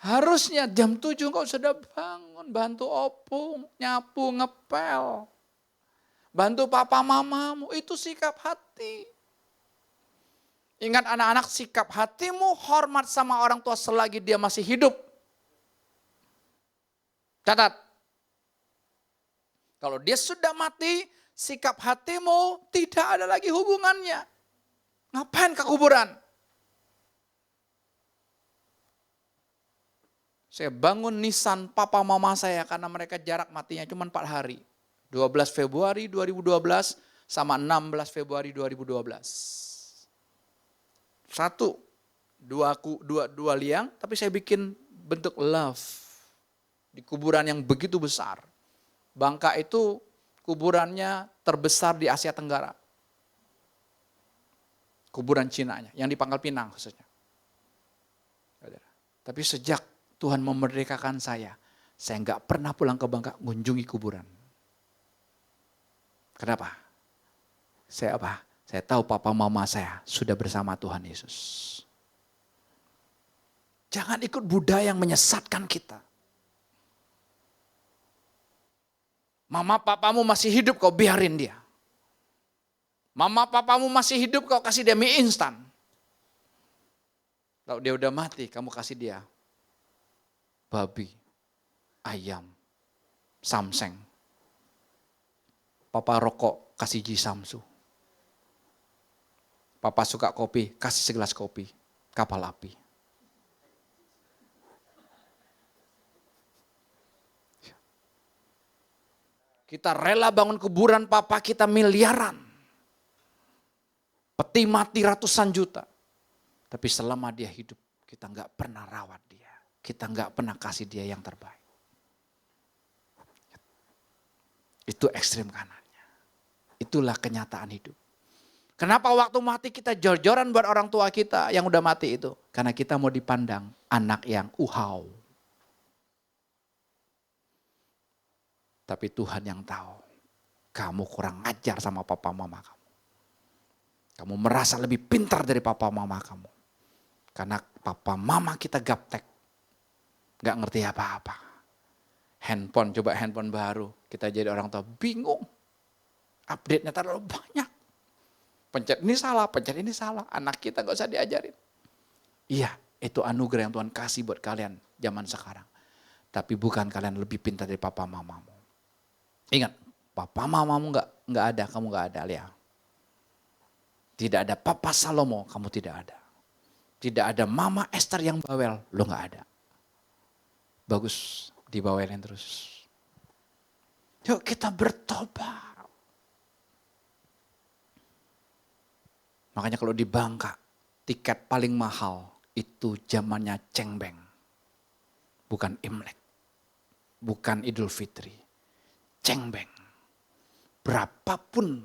[SPEAKER 4] Harusnya jam 7 kau sudah bangun, bantu opung, nyapu, ngepel. Bantu papa mamamu, itu sikap hati. Ingat anak-anak, sikap hatimu hormat sama orang tua selagi dia masih hidup. Catat. Kalau dia sudah mati, sikap hatimu tidak ada lagi hubungannya. Ngapain ke kuburan? Saya bangun nisan papa mama saya karena mereka jarak matinya cuma 4 hari. 12 Februari 2012 sama 16 Februari 2012. Dua liang, tapi saya bikin bentuk love. Di kuburan yang begitu besar. Bangka itu kuburannya terbesar di Asia Tenggara. Kuburan Cinanya, yang di Pangkal Pinang khususnya. Tapi sejak Tuhan memerdekakan saya nggak pernah pulang ke Bangka mengunjungi kuburan. Kenapa? Saya tahu papa mama saya sudah bersama Tuhan Yesus. Jangan ikut budaya yang menyesatkan kita. Mama papamu masih hidup, kau biarin dia. Mama papamu masih hidup, kau kasih dia mie instan. Kalau dia udah mati, kamu kasih dia babi, ayam, samseng. Papa rokok, kasih Ji Samsu. Papa suka kopi, kasih segelas kopi, kapal api. Kita rela bangun kuburan papa kita miliaran. Peti mati ratusan juta. Tapi selama dia hidup, kita nggak pernah rawat dia. Kita nggak pernah kasih dia yang terbaik. Itu ekstrim kanannya. Itulah kenyataan hidup. Kenapa waktu mati kita jor-joran buat orang tua kita yang udah mati itu? Karena kita mau dipandang anak yang uhau. Tapi Tuhan yang tahu, kamu kurang ngajar sama papa mama kamu. Kamu merasa lebih pintar dari papa mama kamu. Karena papa mama kita gaptek. Gak ngerti apa-apa. Handphone, coba handphone baru. Kita jadi orang tua bingung. Update-nya terlalu banyak. Pencet ini salah. Anak kita gak usah diajarin. Iya, itu anugerah yang Tuhan kasih buat kalian zaman sekarang. Tapi bukan kalian lebih pintar dari papa mamamu. Ingat, papa mamamu nggak ada, kamu nggak ada, Lia. Tidak ada papa Salomo, kamu tidak ada. Tidak ada mama Esther yang bawel, lo nggak ada. Bagus, dibawelin terus. Yuk kita bertobat. Makanya kalau di Bangka, tiket paling mahal itu zamannya Cengbeng. Bukan Imlek, bukan Idul Fitri. Cengbeng. Berapapun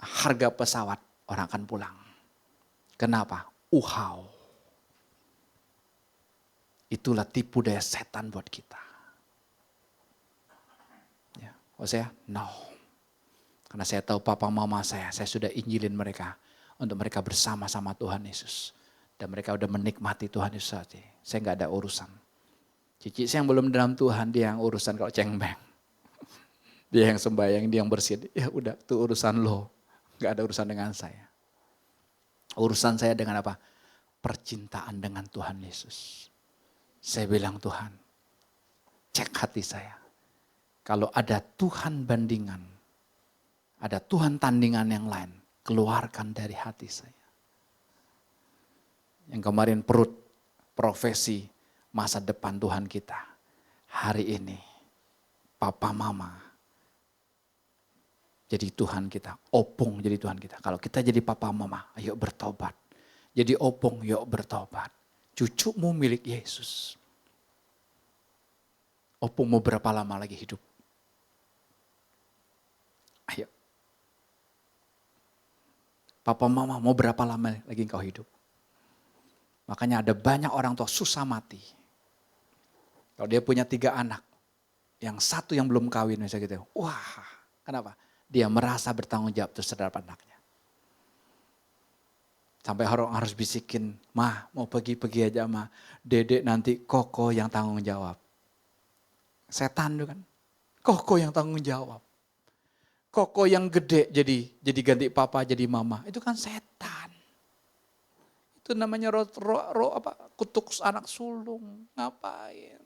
[SPEAKER 4] harga pesawat, orang akan pulang. Kenapa? Uhau. Itulah tipu daya setan buat kita. Ya, saya no. Karena saya tahu papa mama saya sudah injilin mereka untuk mereka bersama-sama Tuhan Yesus. Dan mereka udah menikmati Tuhan Yesus saja. Saya nggak ada urusan. Cici saya yang belum dalam Tuhan, dia yang urusan kalau Cengbeng. Dia yang sembahyang, dia yang bersih. Ya udah, itu urusan lo. Gak ada urusan dengan saya. Urusan saya dengan apa? Percintaan dengan Tuhan Yesus. Saya bilang, Tuhan, cek hati saya. Kalau ada Tuhan bandingan, ada Tuhan tandingan yang lain, keluarkan dari hati saya. Yang kemarin perut profesi masa depan Tuhan kita. Hari ini, papa mama jadi Tuhan kita, opung jadi Tuhan kita. Kalau kita jadi papa mama, ayo bertobat. Jadi opung, yuk bertobat. Cucumu milik Yesus. Opung mau berapa lama lagi hidup? Ayo. Papa mama mau berapa lama lagi engkau hidup? Makanya ada banyak orang tua susah mati. Kalau dia punya 3 anak, yang satu yang belum kawin misalnya gitu. Wah, kenapa? Dia merasa bertanggung jawab terhadap anaknya. Sampai orang harus bisikin, "Mah, mau pergi aja mah. Dedek nanti Koko yang tanggung jawab." Setan itu kan. Koko yang tanggung jawab. Koko yang gede jadi ganti papa jadi mama. Itu kan setan. Itu namanya kutuk anak sulung. Ngapain?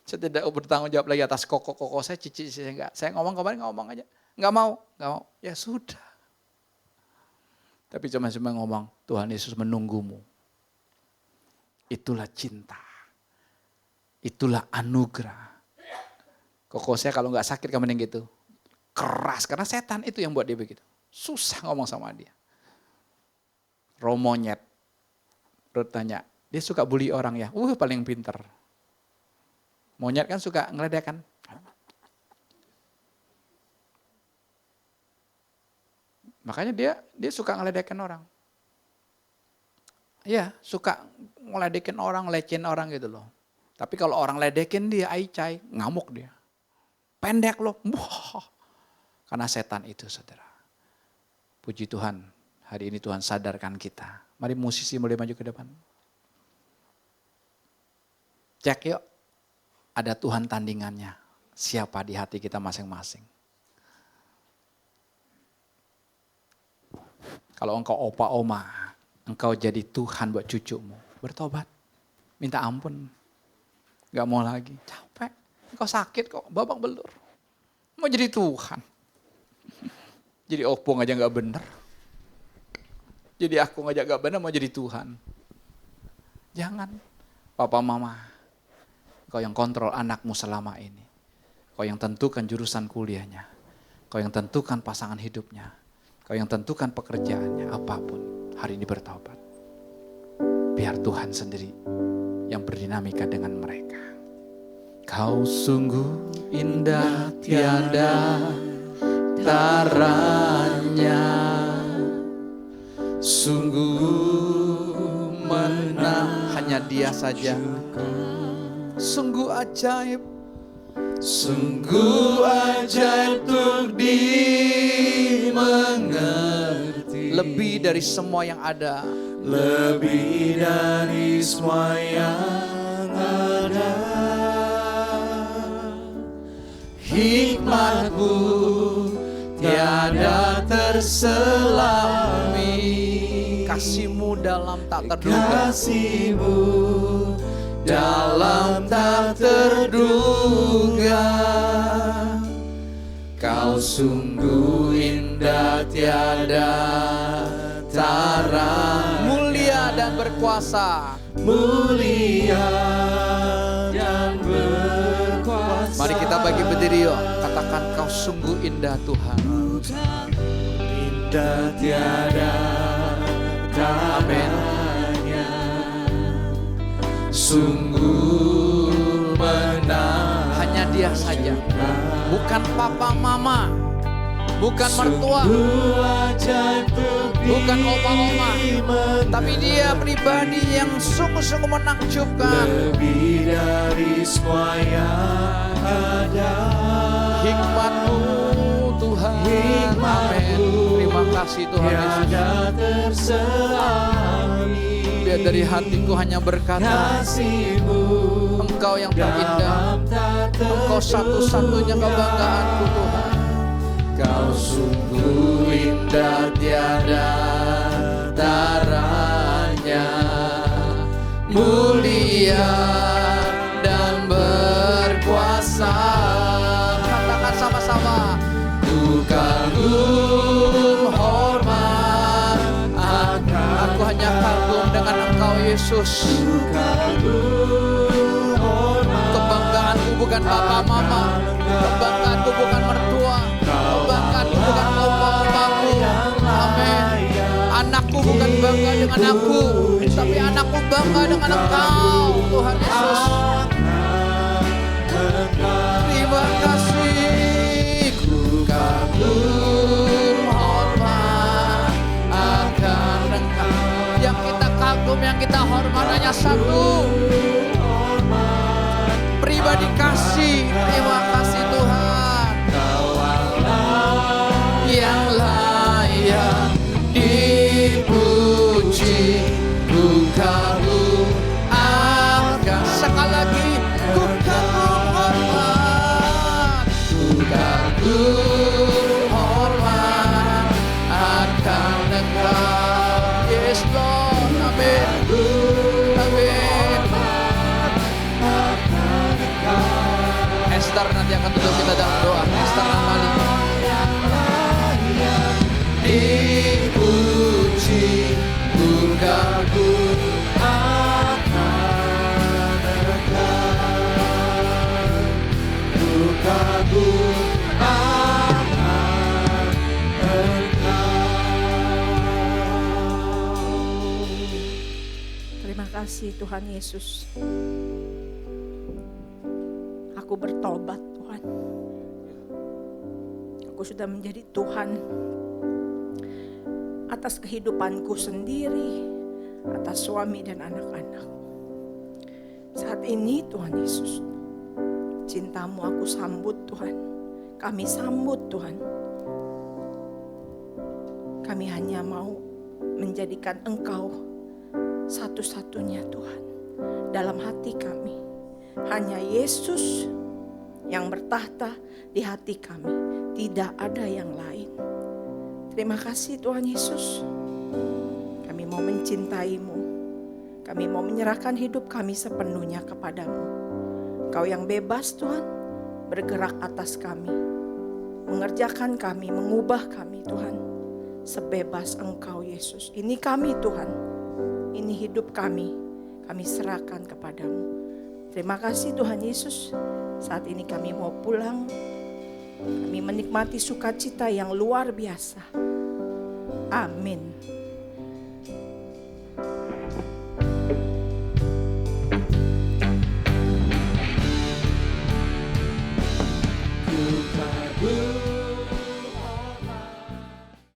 [SPEAKER 4] Saya tidak bertanggung jawab lagi atas koko saya, cici saya enggak. Saya ngomong kemarin ngomong aja. Enggak mau. Ya sudah. Tapi cuma ngomong, Tuhan Yesus menunggumu. Itulah cinta. Itulah anugerah. Koko saya kalau enggak sakit kemarin gitu. Keras, karena setan itu yang buat dia begitu. Susah ngomong sama dia. Romonyet. Bertanya, dia suka bully orang ya? Paling pinter. Monyet kan suka ngeledekan. Makanya dia suka ngeledekin orang. Iya, suka ngeledekin orang, lecehin orang gitu loh. Tapi kalau orang ledekin dia, aicai, ngamuk dia. Pendek loh. Wah. Karena setan itu, saudara. Puji Tuhan, hari ini Tuhan sadarkan kita. Mari musisi mulai maju ke depan. Cek yuk. Ada Tuhan tandingannya. Siapa di hati kita masing-masing. Kalau engkau opa oma, engkau jadi Tuhan buat cucumu. Bertobat. Minta ampun. Gak mau lagi. Capek. Engkau sakit kok. Babak belur. Mau jadi Tuhan. Jadi opung aja gak bener. Jadi aku aja gak bener mau jadi Tuhan. Jangan. Papa mama. Kau yang kontrol anakmu selama ini. Kau yang tentukan jurusan kuliahnya. Kau yang tentukan pasangan hidupnya. Kau yang tentukan pekerjaannya. Apapun. Hari ini bertobat. Biar Tuhan sendiri yang berdinamika dengan mereka. Kau sungguh indah tiada taranya. Sungguh menang hanya Dia saja. Sungguh ajaib, Sungguh ajaib untuk dimengerti. Lebih dari semua yang ada.
[SPEAKER 1] Lebih dari semua yang ada.
[SPEAKER 4] Hikmat-Mu tiada terselami. Kasih-Mu dalam tak terduga.
[SPEAKER 1] Kasih-Mu dalam tak terduga.
[SPEAKER 4] Kau sungguh indah tiada tara. Mulia dan berkuasa.
[SPEAKER 1] Mulia dan berkuasa.
[SPEAKER 4] Mari kita bagi berdiri yuk. Katakan kau sungguh indah Tuhan.
[SPEAKER 1] Indah tiada taranya. Sungguh menang.
[SPEAKER 4] Hanya Dia saja. Bukan papa mama. Bukan mertua. Bukan oma-oma. Tapi Dia pribadi yang sungguh-sungguh menakjubkan.
[SPEAKER 1] Lebih dari semua yang ada.
[SPEAKER 4] Hikmat-Mu Tuhan. Amin. Terima kasih Tuhan Yesus. Biar dari hatiku hanya berkata, Engkau yang terindah. Engkau satu-satunya kebanggaanku Tuhan. Kau sungguh indah tiada taranya. Mulia dan berkuasa. Katakan sama-sama. Ku kagum hormat. Aku hanya kagum dengan Engkau Yesus. Kebanggaanku bukan papa mama. Kebanggaanku bukan mertua. Kebanggaanku bukan opa-opaku. Amin. Anakku bukan bangga dengan aku, tapi anakku bangga dengan Engkau, Tuhan Yesus. Terima kasih. Ku kagum hormat akan Engkau. Yang kita kagum, yang kita hormat hanya satu. Pribadi kasih. Terima kasih Tuhan. Yang layak dipuji. Ku kagum akan. Sekali lagi. Ku kagum hormat. Ku kagum hormat akan Engkau. Yes Lord. Amin. Amin. Esther nanti akan tutup kita dalam doa. Esther Amali. Dipuji, ku kagum akan Engkau. Ku kagum akan Engkau.
[SPEAKER 6] Terima kasih Tuhan Yesus. Aku bertobat Tuhan. Aku sudah menjadi Tuhan atas kehidupanku sendiri, atas suami dan anak-anak. Saat ini Tuhan Yesus, cinta-Mu aku sambut Tuhan. Kami sambut Tuhan. Kami hanya mau menjadikan Engkau satu-satunya Tuhan dalam hati kami. Hanya Yesus yang bertahta di hati kami. Tidak ada yang lain. Terima kasih Tuhan Yesus. Kami mau mencintai-Mu. Kami mau menyerahkan hidup kami sepenuhnya kepadamu. Engkau yang bebas Tuhan, bergerak atas kami. Mengerjakan kami, mengubah kami Tuhan. Sebebas Engkau Yesus. Ini kami Tuhan. Ini hidup kami. Kami serahkan kepadamu. Terima kasih Tuhan Yesus. Saat ini kami mau pulang. Kami menikmati sukacita yang luar biasa. Amin.